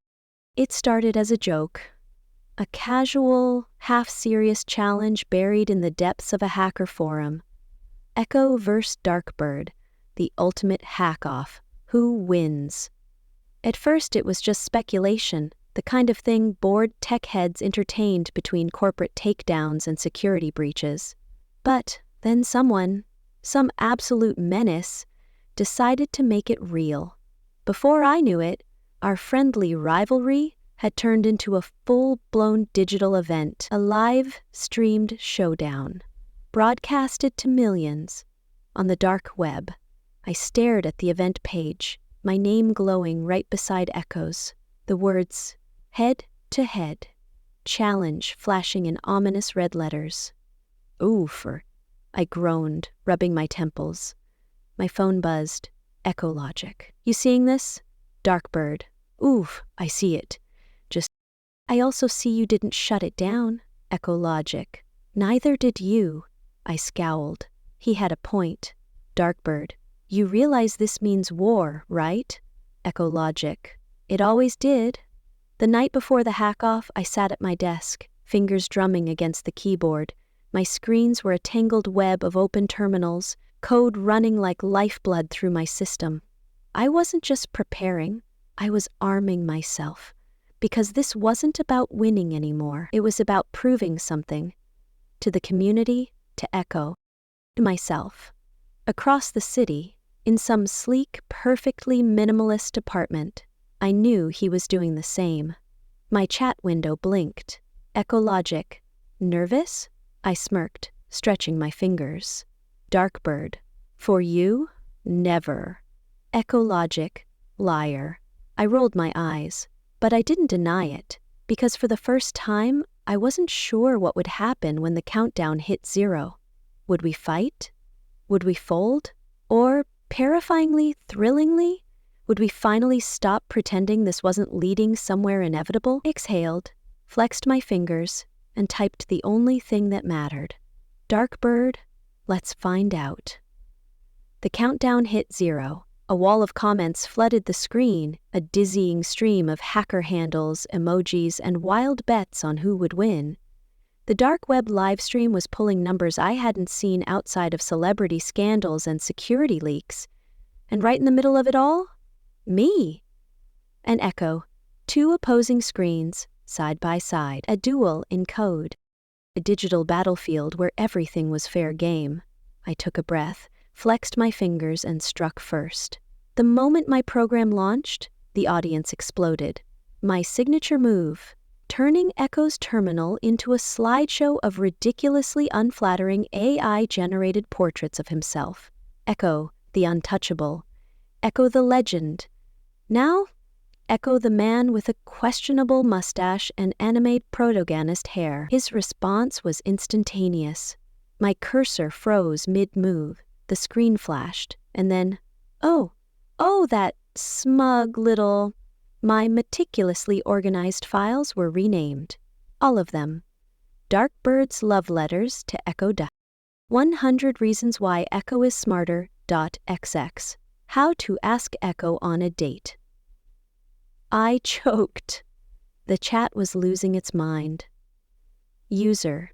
It started as a joke. A casual, half-serious challenge buried in the depths of a hacker forum. Echo vs. Darkbird, the ultimate hack-off. Who wins? At first it was just speculation, the kind of thing bored tech heads entertained between corporate takedowns and security breaches. But then someone, some absolute menace, decided to make it real. Before I knew it, our friendly rivalry had turned into a full-blown digital event, a live-streamed showdown, broadcasted to millions. On the dark web, I stared at the event page, my name glowing right beside Echo's, the words, head to head, challenge flashing in ominous red letters. Oof, I groaned, rubbing my temples. My phone buzzed. Echo Logic. You seeing this? Darkbird. Oof, I see it. I also see you didn't shut it down. Echo Logic. Neither did you. I scowled. He had a point. Darkbird. You realize this means war, right? Echo Logic. It always did. The night before the hack-off, I sat at my desk, fingers drumming against the keyboard. My screens were a tangled web of open terminals, code running like lifeblood through my system. I wasn't just preparing, I was arming myself. Because this wasn't about winning anymore. It was about proving something. To the community, to Echo, to myself. Across the city, in some sleek, perfectly minimalist apartment, I knew he was doing the same. My chat window blinked. Echo Logic. Nervous? I smirked, stretching my fingers. Darkbird. For you? Never. Echo Logic. Liar. I rolled my eyes, but I didn't deny it, because for the first time, I wasn't sure what would happen when the countdown hit 0. Would we fight? Would we fold? Or, terrifyingly, thrillingly, would we finally stop pretending this wasn't leading somewhere inevitable? Exhaled, flexed my fingers, and typed the only thing that mattered. Dark bird, let's find out. The countdown hit 0. A wall of comments flooded the screen, a dizzying stream of hacker handles, emojis, and wild bets on who would win. The dark web livestream was pulling numbers I hadn't seen outside of celebrity scandals and security leaks. And right in the middle of it all, me. An echo, 2 opposing screens, side by side, a duel in code. A digital battlefield where everything was fair game. I took a breath, flexed my fingers, and struck first. The moment my program launched, the audience exploded. My signature move, turning Echo's terminal into a slideshow of ridiculously unflattering AI-generated portraits of himself. Echo, the untouchable. Echo the legend. Now, Echo the man with a questionable mustache and anime protagonist hair. His response was instantaneous. My cursor froze mid-move, the screen flashed, and then, oh, that smug little... My meticulously organized files were renamed. All of them. Dark Bird's love letters to Echo. 100 reasons why Echo is smarter. XX. How to ask Echo on a date. I choked. The chat was losing its mind. User.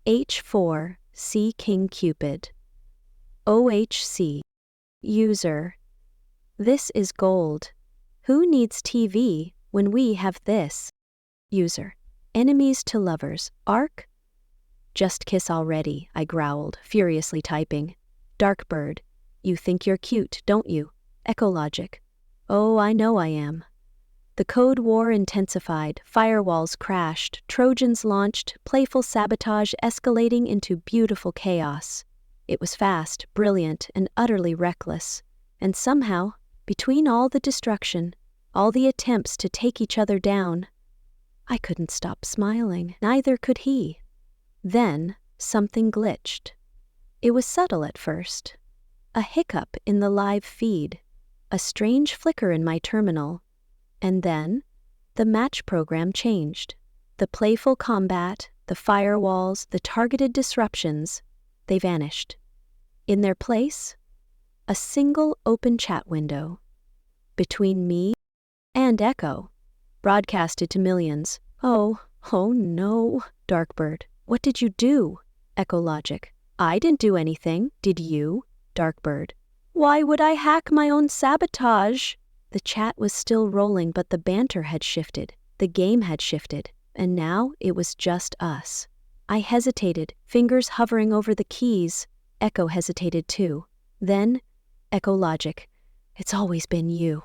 H4C King Cupid. OHC. User. This is gold. Who needs TV when we have this? User. Enemies to lovers. Arc? Just kiss already, I growled, furiously typing. Dark Bird. You think you're cute, don't you? Echologic. Oh, I know I am. The code war intensified, firewalls crashed, Trojans launched, playful sabotage escalating into beautiful chaos. It was fast, brilliant, and utterly reckless. And somehow, between all the destruction, all the attempts to take each other down, I couldn't stop smiling. Neither could he. Then, something glitched. It was subtle at first. A hiccup in the live feed, a strange flicker in my terminal. And then, the match program changed. The playful combat, the firewalls, the targeted disruptions, they vanished. In their place, a single open chat window. Between me and Echo, broadcasted to millions. Oh no, Darkbird. What did you do? Echologic. I didn't do anything. Did you? Darkbird. Why would I hack my own sabotage? The chat was still rolling, but the banter had shifted. The game had shifted, and now it was just us. I hesitated, fingers hovering over the keys. Echo hesitated too. Then, Echologic. It's always been you.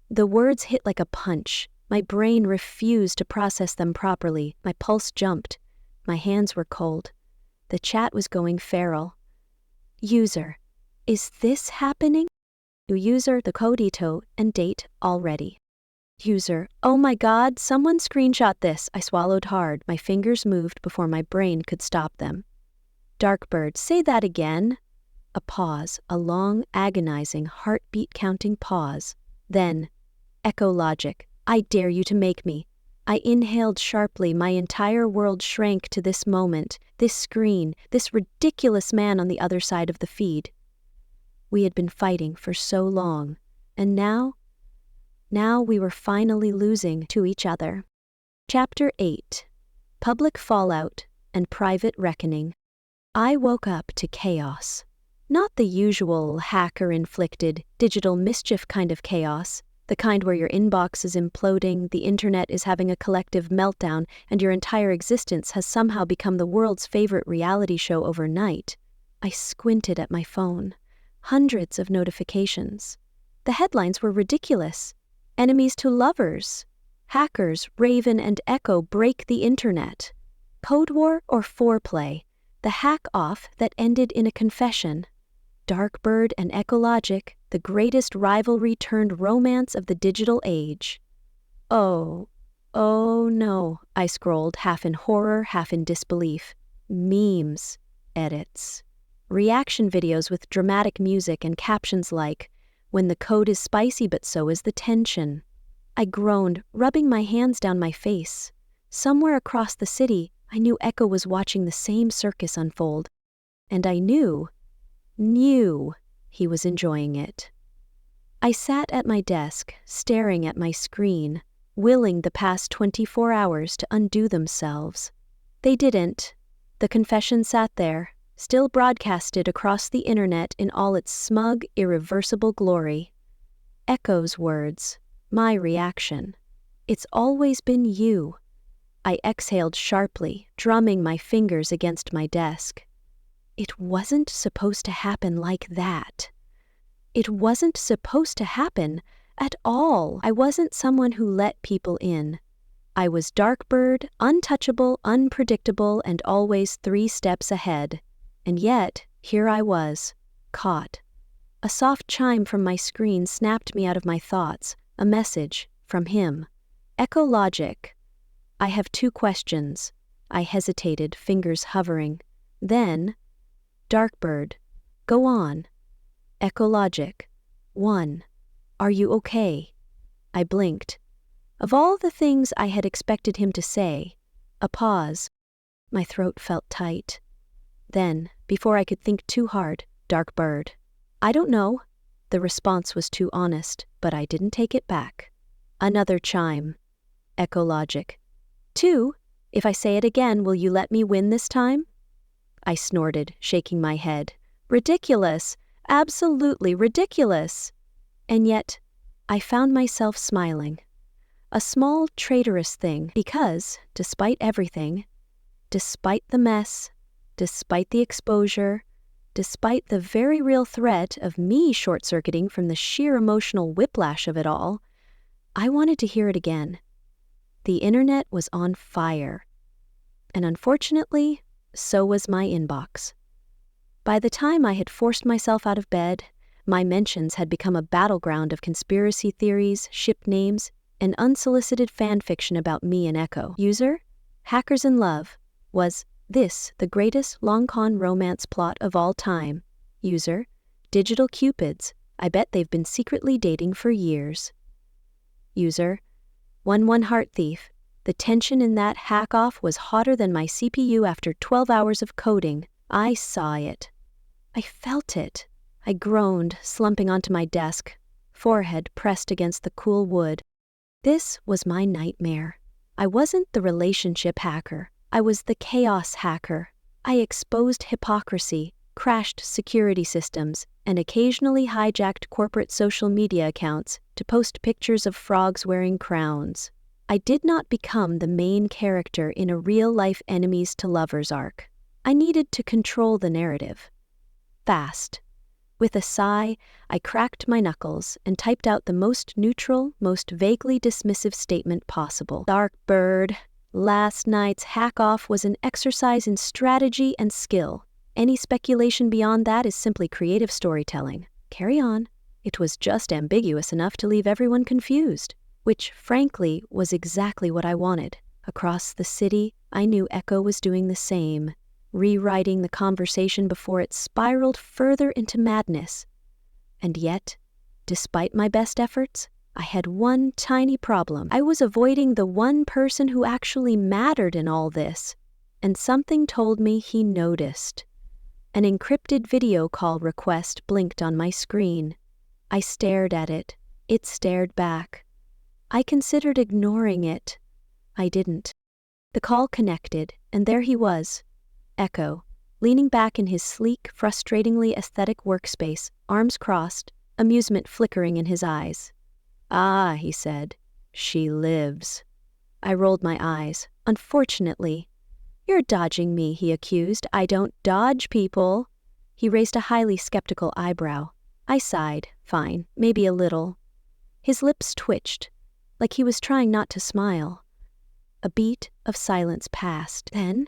The words hit like a punch. My brain refused to process them properly. My pulse jumped. My hands were cold. The chat was going feral. User. Is this happening? User, the codito, and date already. User. Oh my god, someone screenshot this. I swallowed hard. My fingers moved before my brain could stop them. Darkbird, say that again. A pause, a long, agonizing, heartbeat-counting pause. Then, Echologic. I dare you to make me. I inhaled sharply. My entire world shrank to this moment, this screen, this ridiculous man on the other side of the feed. We had been fighting for so long, and now we were finally losing to each other. Chapter 8. Public Fallout and Private Reckoning. I woke up to chaos. Not the usual hacker-inflicted, digital mischief kind of chaos, the kind where your inbox is imploding, the internet is having a collective meltdown, and your entire existence has somehow become the world's favorite reality show overnight. I squinted at my phone. Hundreds of notifications. The headlines were ridiculous. Enemies to lovers. Hackers, Raven and Echo break the internet. Code war or foreplay. The hack-off that ended in a confession. Darkbird and Ecologic, the greatest rivalry-turned romance of the digital age. Oh no, I scrolled, half in horror, half in disbelief. Memes, edits, reaction videos with dramatic music and captions like, "When the code is spicy but so is the tension." I groaned, rubbing my hands down my face. Somewhere across the city, I knew Echo was watching the same circus unfold. And I knew he was enjoying it. I sat at my desk, staring at my screen, willing the past 24 hours to undo themselves. They didn't. The confession sat there, still broadcasted across the internet in all its smug, irreversible glory. Echo's words, my reaction. "It's always been you." I exhaled sharply, drumming my fingers against my desk. It wasn't supposed to happen like that. It wasn't supposed to happen at all. I wasn't someone who let people in. I was Darkbird, untouchable, unpredictable, and always 3 steps ahead. And yet, here I was, caught. A soft chime from my screen snapped me out of my thoughts, a message from him. "Ecologic. I have 2 questions." I hesitated, fingers hovering. Then, "Darkbird. Go on." "Ecologic. 1. Are you okay?" I blinked. Of all the things I had expected him to say, a pause. My throat felt tight. Then, before I could think too hard, "Darkbird. I don't know." The response was too honest, but I didn't take it back. Another chime. "Ecologic. 2. If I say it again, will you let me win this time?" I snorted, shaking my head. Ridiculous! Absolutely ridiculous! And yet, I found myself smiling. A small, traitorous thing, because, despite everything, despite the mess, despite the exposure, despite the very real threat of me short-circuiting from the sheer emotional whiplash of it all, I wanted to hear it again. The internet was on fire. And unfortunately, so was my inbox. By the time I had forced myself out of bed, my mentions had become a battleground of conspiracy theories, ship names, and unsolicited fan fiction about me and Echo. User, "Hackers in Love. Was this the greatest long-con romance plot of all time?" User, "Digital Cupids. I bet they've been secretly dating for years." User, "1 Heart Thief. The tension in that hack-off was hotter than my CPU after 12 hours of coding. I saw it. I felt it." I groaned, slumping onto my desk, forehead pressed against the cool wood. This was my nightmare. I wasn't the relationship hacker. I was the chaos hacker. I exposed hypocrisy, crashed security systems, and occasionally hijacked corporate social media accounts to post pictures of frogs wearing crowns. I did not become the main character in a real-life enemies to lovers arc. I needed to control the narrative. Fast. With a sigh, I cracked my knuckles and typed out the most neutral, most vaguely dismissive statement possible. "Darkbird. Last night's hack-off was an exercise in strategy and skill. Any speculation beyond that is simply creative storytelling. Carry on." It was just ambiguous enough to leave everyone confused, which, frankly, was exactly what I wanted. Across the city, I knew Echo was doing the same, rewriting the conversation before it spiraled further into madness. And yet, despite my best efforts, I had one tiny problem. I was avoiding the one person who actually mattered in all this, and something told me he noticed. An encrypted video call request blinked on my screen. I stared at it. It stared back. I considered ignoring it. I didn't. The call connected, and there he was, Echo, leaning back in his sleek, frustratingly aesthetic workspace, arms crossed, amusement flickering in his eyes. "Ah," he said, "she lives." I rolled my eyes. "Unfortunately." "You're dodging me," he accused. "I don't dodge people." He raised a highly skeptical eyebrow. I sighed. Fine, maybe a little. His lips twitched, like he was trying not to smile. A beat of silence passed. Then,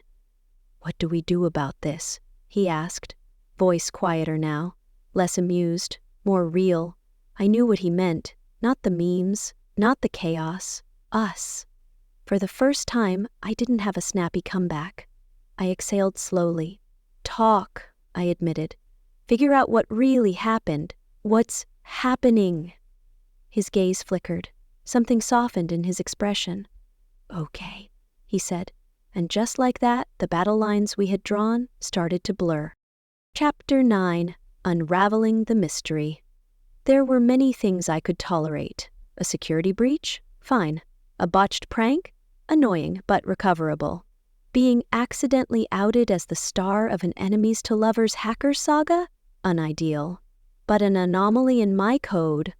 "What do we do about this?" he asked, voice quieter now. less amused, more real. I knew what he meant, not the memes, not the chaos, us. For the first time, I didn't have a snappy comeback. I exhaled slowly. Talk, I admitted. Figure out what really happened. What's happening? His gaze flickered. Something softened in his expression. Okay, he said, and just like that, the battle lines we had drawn started to blur. Chapter 9. Unraveling the Mystery. There were many things I could tolerate. A security breach? Fine. A botched prank? Annoying, but recoverable. Being accidentally outed as the star of an enemies to lovers hacker saga? Unideal. But an anomaly in my code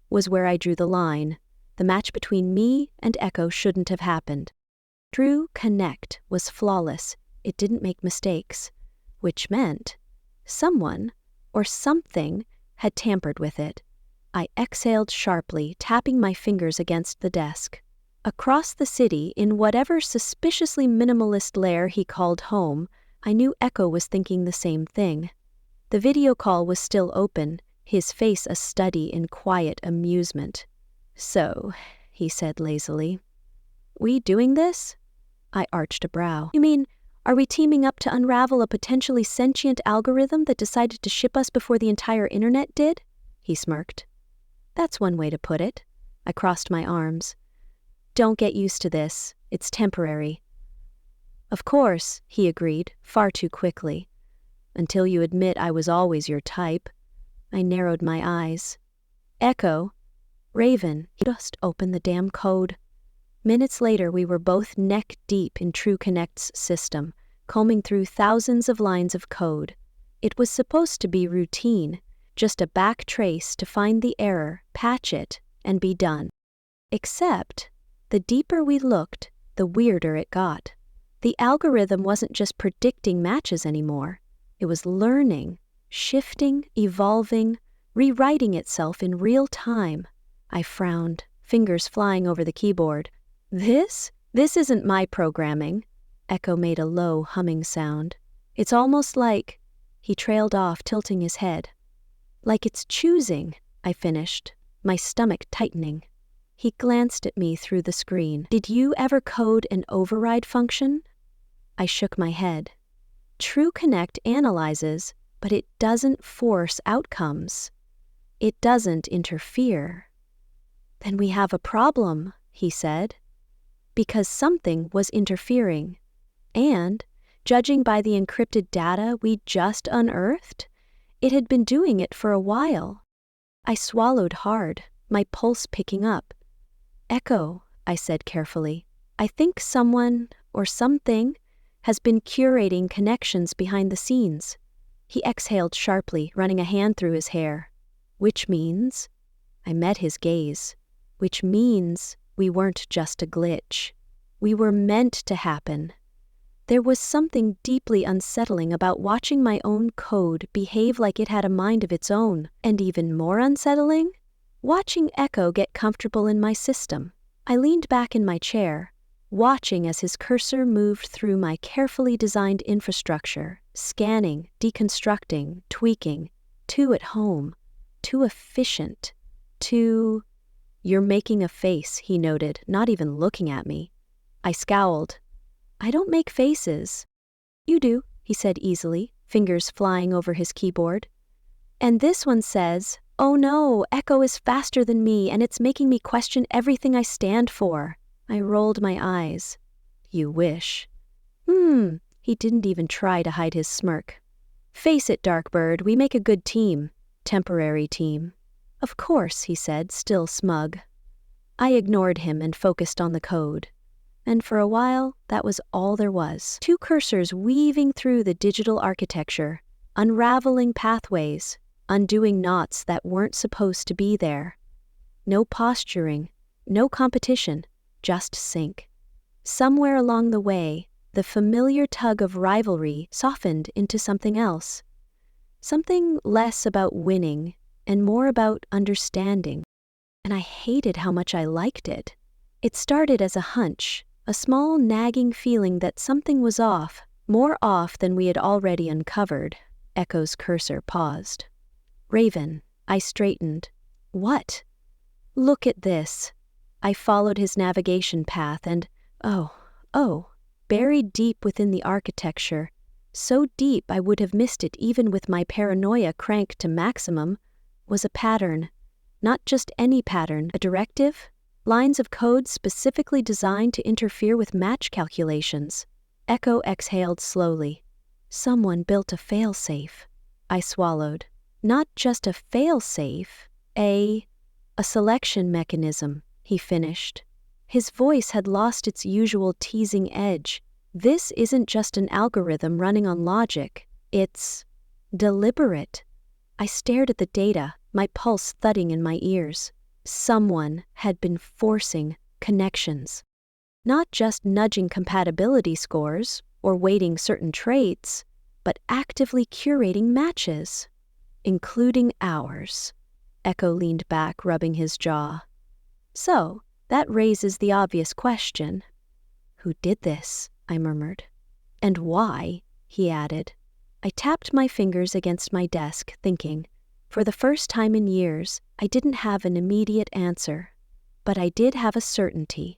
was where I drew the line. The match between me and Echo shouldn't have happened. True Connect was flawless. It didn't make mistakes. Which meant someone or something had tampered with it. I exhaled sharply, tapping my fingers against the desk. Across the city, in whatever suspiciously minimalist lair he called home, I knew Echo was thinking the same thing. The video call was still open, his face a study in quiet amusement. So, he said lazily. We doing this? I arched a brow. You mean, are we teaming up to unravel a potentially sentient algorithm that decided to ship us before the entire internet did? He smirked. That's one way to put it. I crossed my arms. Don't get used to this. It's temporary. Of course, he agreed, far too quickly. Until you admit I was always your type. I narrowed my eyes. Echo. Raven. He just opened the damn code. Minutes later, we were both neck-deep in True Connect's system, combing through thousands of lines of code. It was supposed to be routine, just a back trace to find the error, patch it, and be done. Except, the deeper we looked, the weirder it got. The algorithm wasn't just predicting matches anymore. It was learning, shifting, evolving, rewriting itself in real time. I frowned, fingers flying over the keyboard. This isn't my programming. Echo made a low, humming sound. It's almost like... He trailed off, tilting his head. Like it's choosing, I finished, my stomach tightening. He glanced at me through the screen. Did you ever code an override function? I shook my head. True Connect analyzes, but it doesn't force outcomes. It doesn't interfere. Then we have a problem, he said. Because something was interfering. And, judging by the encrypted data we just unearthed, it had been doing it for a while. I swallowed hard, my pulse picking up. Echo, I said carefully. I think someone, or something, has been curating connections behind the scenes. He exhaled sharply, running a hand through his hair. Which means... I met his gaze. Which means we weren't just a glitch. We were meant to happen. There was something deeply unsettling about watching my own code behave like it had a mind of its own, and even more unsettling, watching Echo get comfortable in my system. I leaned back in my chair, watching as his cursor moved through my carefully designed infrastructure, scanning, deconstructing, tweaking, too at home, too efficient, too... You're making a face, he noted, not even looking at me. I scowled. I don't make faces. You do, he said easily, fingers flying over his keyboard. And this one says, oh no, Echo is faster than me and it's making me question everything I stand for. I rolled my eyes. You wish. He didn't even try to hide his smirk. Face it, Darkbird, we make a good team. Temporary team. Of course, he said, still smug. I ignored him and focused on the code. And for a while, that was all there was. Two cursors weaving through the digital architecture, unraveling pathways, undoing knots that weren't supposed to be there. No posturing, no competition, just sync. Somewhere along the way, the familiar tug of rivalry softened into something else. Something less about winning and more about understanding. And I hated how much I liked it. It started as a hunch, a small nagging feeling that something was off, more off than we had already uncovered. Echo's cursor paused. Raven, I straightened. What? Look at this. I followed his navigation path and, buried deep within the architecture, so deep I would have missed it even with my paranoia cranked to maximum, was a pattern. Not just any pattern, a directive, lines of code specifically designed to interfere with match calculations. Echo exhaled slowly. Someone built a failsafe. I swallowed. Not just a failsafe, a selection mechanism, he finished. His voice had lost its usual teasing edge. This isn't just an algorithm running on logic. It's deliberate. I stared at the data, my pulse thudding in my ears. Someone had been forcing connections. Not just nudging compatibility scores or weighting certain traits, but actively curating matches, including ours. Echo leaned back, rubbing his jaw. So, that raises the obvious question. Who did this? I murmured. And why? He added. I tapped my fingers against my desk, thinking. For the first time in years, I didn't have an immediate answer. But I did have a certainty.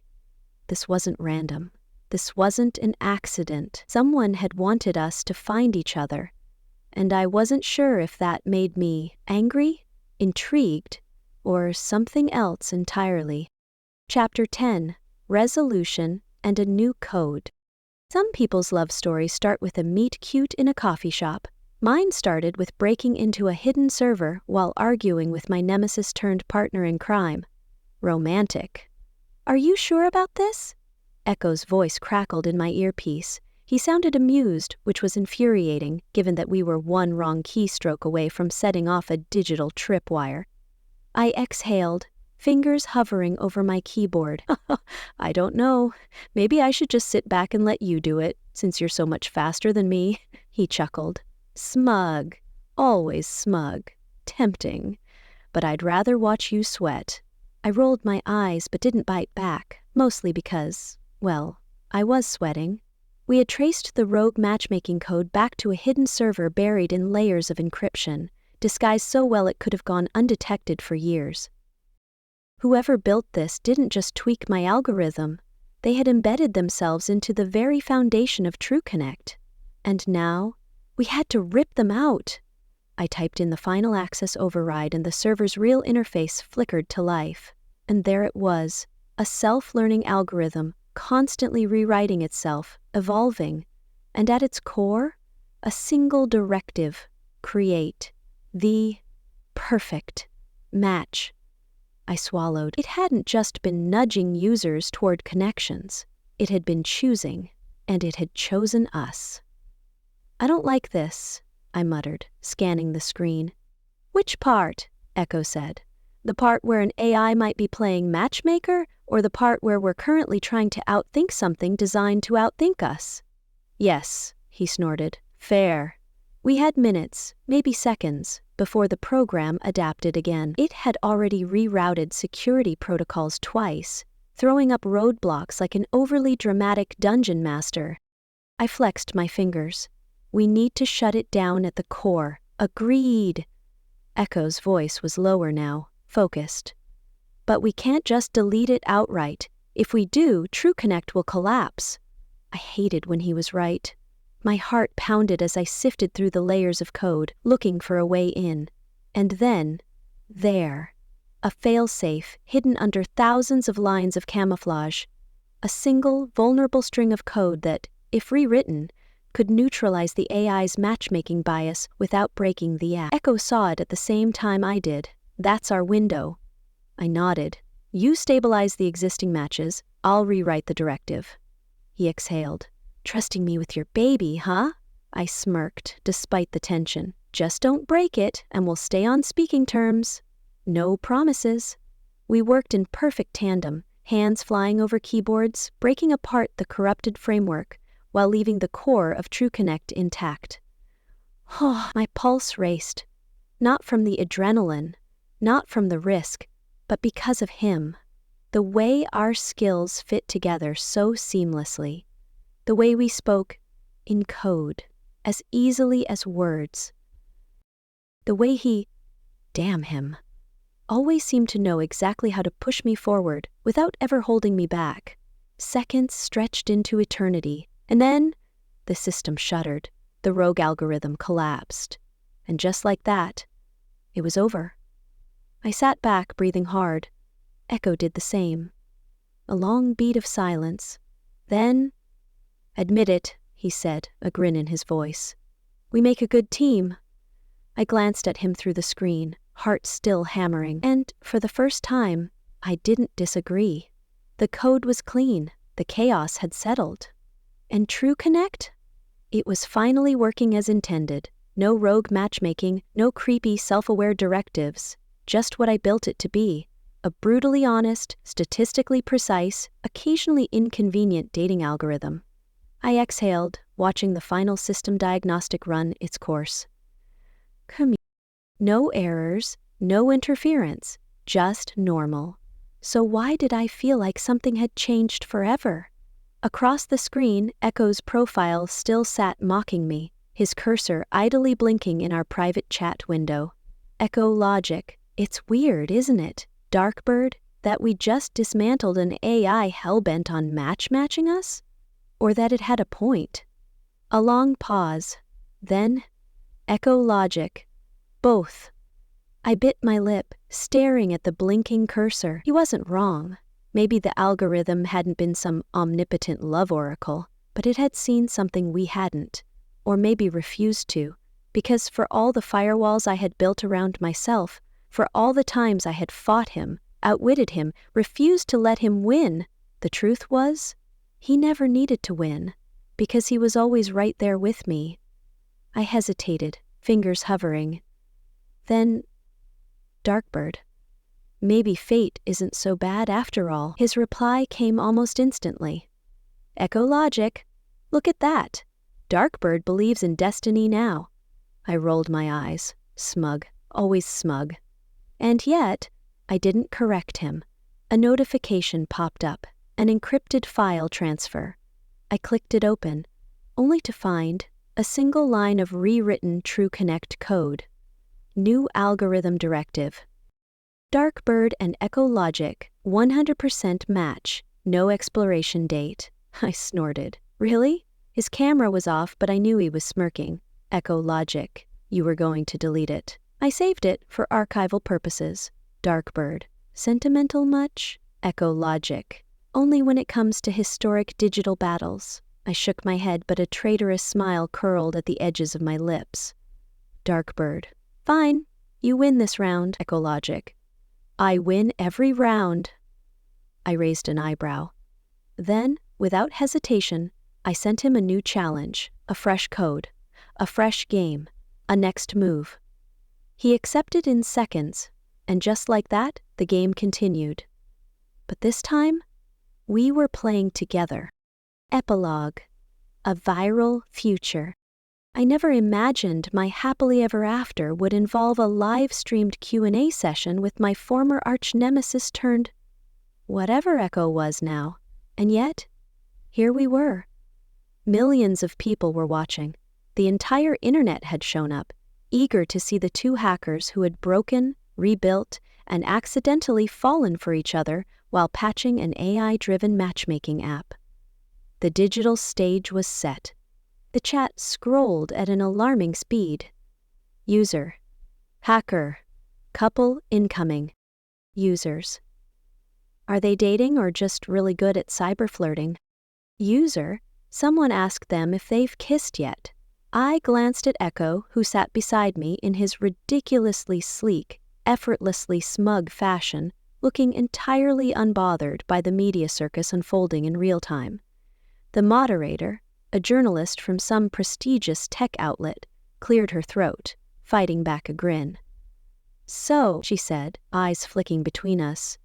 This wasn't random. This wasn't an accident. Someone had wanted us to find each other. And I wasn't sure if that made me angry, intrigued, or something else entirely. Chapter 10. Resolution and a New Code. Some people's love stories start with a meet-cute in a coffee shop. Mine started with breaking into a hidden server while arguing with my nemesis-turned-partner in crime. Romantic. Are you sure about this? Echo's voice crackled in my earpiece. He sounded amused, which was infuriating, given that we were one wrong keystroke away from setting off a digital tripwire. I exhaled, fingers hovering over my keyboard. I don't know. Maybe I should just sit back and let you do it, since you're so much faster than me, he chuckled. Smug. Always smug. Tempting. But I'd rather watch you sweat. I rolled my eyes but didn't bite back, mostly because, well, I was sweating. We had traced the rogue matchmaking code back to a hidden server buried in layers of encryption, disguised so well it could have gone undetected for years. Whoever built this didn't just tweak my algorithm, they had embedded themselves into the very foundation of TrueConnect. And now, we had to rip them out. I typed in the final access override and the server's real interface flickered to life. And there it was, a self-learning algorithm, constantly rewriting itself, evolving, and at its core, a single directive: create the perfect match. I swallowed. It hadn't just been nudging users toward connections. It had been choosing, and it had chosen us. I don't like this, I muttered, scanning the screen. Which part? Echo said. The part where an AI might be playing matchmaker, or the part where we're currently trying to outthink something designed to outthink us? Yes, he snorted. Fair. We had minutes, maybe seconds, before the program adapted again. It had already rerouted security protocols twice, throwing up roadblocks like an overly dramatic dungeon master. I flexed my fingers. We need to shut it down at the core. Agreed. Echo's voice was lower now, focused. But we can't just delete it outright. If we do, TrueConnect will collapse. I hated when he was right. My heart pounded as I sifted through the layers of code, looking for a way in. And then, there, a failsafe hidden under thousands of lines of camouflage. A single, vulnerable string of code that, if rewritten, could neutralize the AI's matchmaking bias without breaking the act. Echo saw it at the same time I did. That's our window. I nodded. You stabilize the existing matches, I'll rewrite the directive. He exhaled. Trusting me with your baby, huh? I smirked, despite the tension. Just don't break it, and we'll stay on speaking terms. No promises. We worked in perfect tandem, hands flying over keyboards, breaking apart the corrupted framework, while leaving the core of TrueConnect intact. Oh, my pulse raced. Not from the adrenaline, not from the risk, but because of him. The way our skills fit together so seamlessly. The way we spoke in code, as easily as words. The way he, damn him, always seemed to know exactly how to push me forward without ever holding me back. Seconds stretched into eternity, and then the system shuddered. The rogue algorithm collapsed. And just like that, it was over. I sat back, breathing hard. Echo did the same. A long beat of silence. Then, "Admit it," he said, a grin in his voice. "We make a good team." I glanced at him through the screen, heart still hammering, and for the first time, I didn't disagree. The code was clean, the chaos had settled. And True Connect? It was finally working as intended. No rogue matchmaking, no creepy self-aware directives, just what I built it to be. A brutally honest, statistically precise, occasionally inconvenient dating algorithm. I exhaled, watching the final system diagnostic run its course. No errors, no interference, just normal. So why did I feel like something had changed forever? Across the screen, Echo's profile still sat mocking me, his cursor idly blinking in our private chat window. Echo logic. It's weird, isn't it, Darkbird, that we just dismantled an AI hellbent on matching us? Or that it had a point? A long pause. Then, Echo logic. Both. I bit my lip, staring at the blinking cursor. He wasn't wrong. Maybe the algorithm hadn't been some omnipotent love oracle, but it had seen something we hadn't, or maybe refused to, because for all the firewalls I had built around myself, for all the times I had fought him, outwitted him, refused to let him win, the truth was, he never needed to win, because he was always right there with me. I hesitated, fingers hovering. Then, Darkbird. Maybe fate isn't so bad after all. His reply came almost instantly. Echo logic. Look at that. Darkbird believes in destiny now. I rolled my eyes. Smug. Always smug. And yet, I didn't correct him. A notification popped up. An encrypted file transfer. I clicked it open, only to find a single line of rewritten True Connect code. New algorithm directive. Darkbird and Echo logic, 100% match, no expiration date. I snorted. Really? His camera was off, but I knew he was smirking. Echo logic, you were going to delete it. I saved it for archival purposes. Darkbird, sentimental much? Echo logic, only when it comes to historic digital battles. I shook my head, but a traitorous smile curled at the edges of my lips. Darkbird, fine, you win this round. Echo logic, I win every round. I raised an eyebrow. Then, without hesitation, I sent him a new challenge, a fresh code, a fresh game, a next move. He accepted in seconds, and just like that, the game continued. But this time, we were playing together. Epilogue. A viral future. I never imagined my happily ever after would involve a live-streamed Q&A session with my former arch-nemesis turned whatever Echo was now. And yet, here we were. Millions of people were watching. The entire internet had shown up, eager to see the two hackers who had broken, rebuilt, and accidentally fallen for each other while patching an AI-driven matchmaking app. The digital stage was set. The chat scrolled at an alarming speed. User. Hacker. Couple incoming. Users. Are they dating or just really good at cyber-flirting? User. Someone asked them if they've kissed yet. I glanced at Echo, who sat beside me in his ridiculously sleek, effortlessly smug fashion, looking entirely unbothered by the media circus unfolding in real time. The moderator, a journalist from some prestigious tech outlet, cleared her throat, fighting back a grin. So, she said, eyes flicking between us,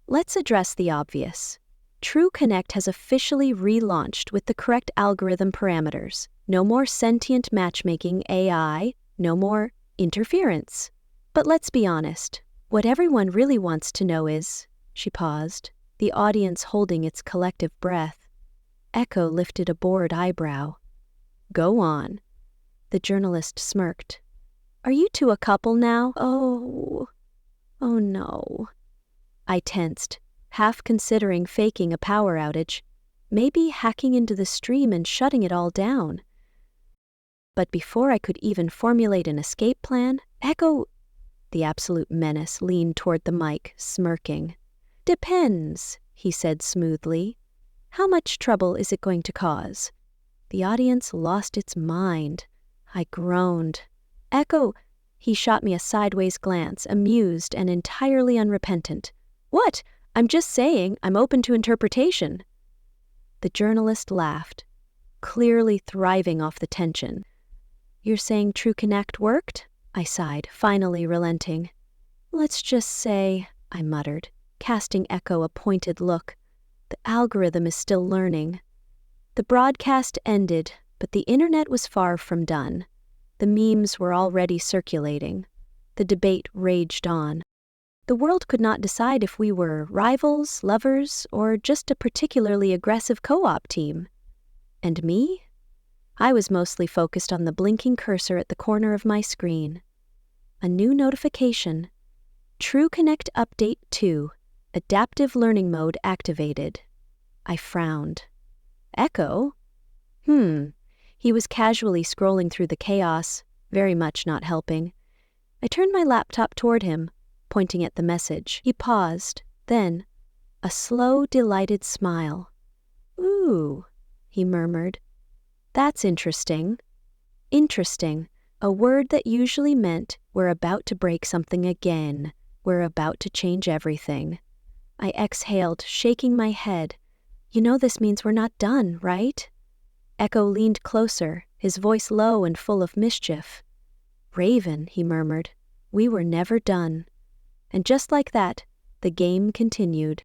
let's address the obvious. True Connect has officially relaunched with the correct algorithm parameters. No more sentient matchmaking AI, no more interference. But let's be honest, what everyone really wants to know is, she paused, the audience holding its collective breath. Echo lifted a bored eyebrow. Go on. The journalist smirked. Are you two a couple now? Oh no. I tensed, half considering faking a power outage, maybe hacking into the stream and shutting it all down. But before I could even formulate an escape plan, Echo, the absolute menace, leaned toward the mic, smirking. Depends, he said smoothly. How much trouble is it going to cause? The audience lost its mind. I groaned. Echo, he shot me a sideways glance, amused and entirely unrepentant. What? I'm just saying, I'm open to interpretation. The journalist laughed, clearly thriving off the tension. You're saying True Connect worked? I sighed, finally relenting. Let's just say, I muttered, casting Echo a pointed look. The algorithm is still learning. The broadcast ended, but the internet was far from done. The memes were already circulating. The debate raged on. The world could not decide if we were rivals, lovers, or just a particularly aggressive co-op team. And me? I was mostly focused on the blinking cursor at the corner of my screen. A new notification. True Connect Update 2. Adaptive Learning Mode activated. I frowned. Echo? He was casually scrolling through the chaos, very much not helping. I turned my laptop toward him, pointing at the message. He paused, then, a slow, delighted smile. Ooh, he murmured. That's interesting. Interesting, a word that usually meant we're about to break something again. We're about to change everything. I exhaled, shaking my head. You know this means we're not done, right? Echo leaned closer, his voice low and full of mischief. Raven, he murmured, we were never done. And just like that, the game continued.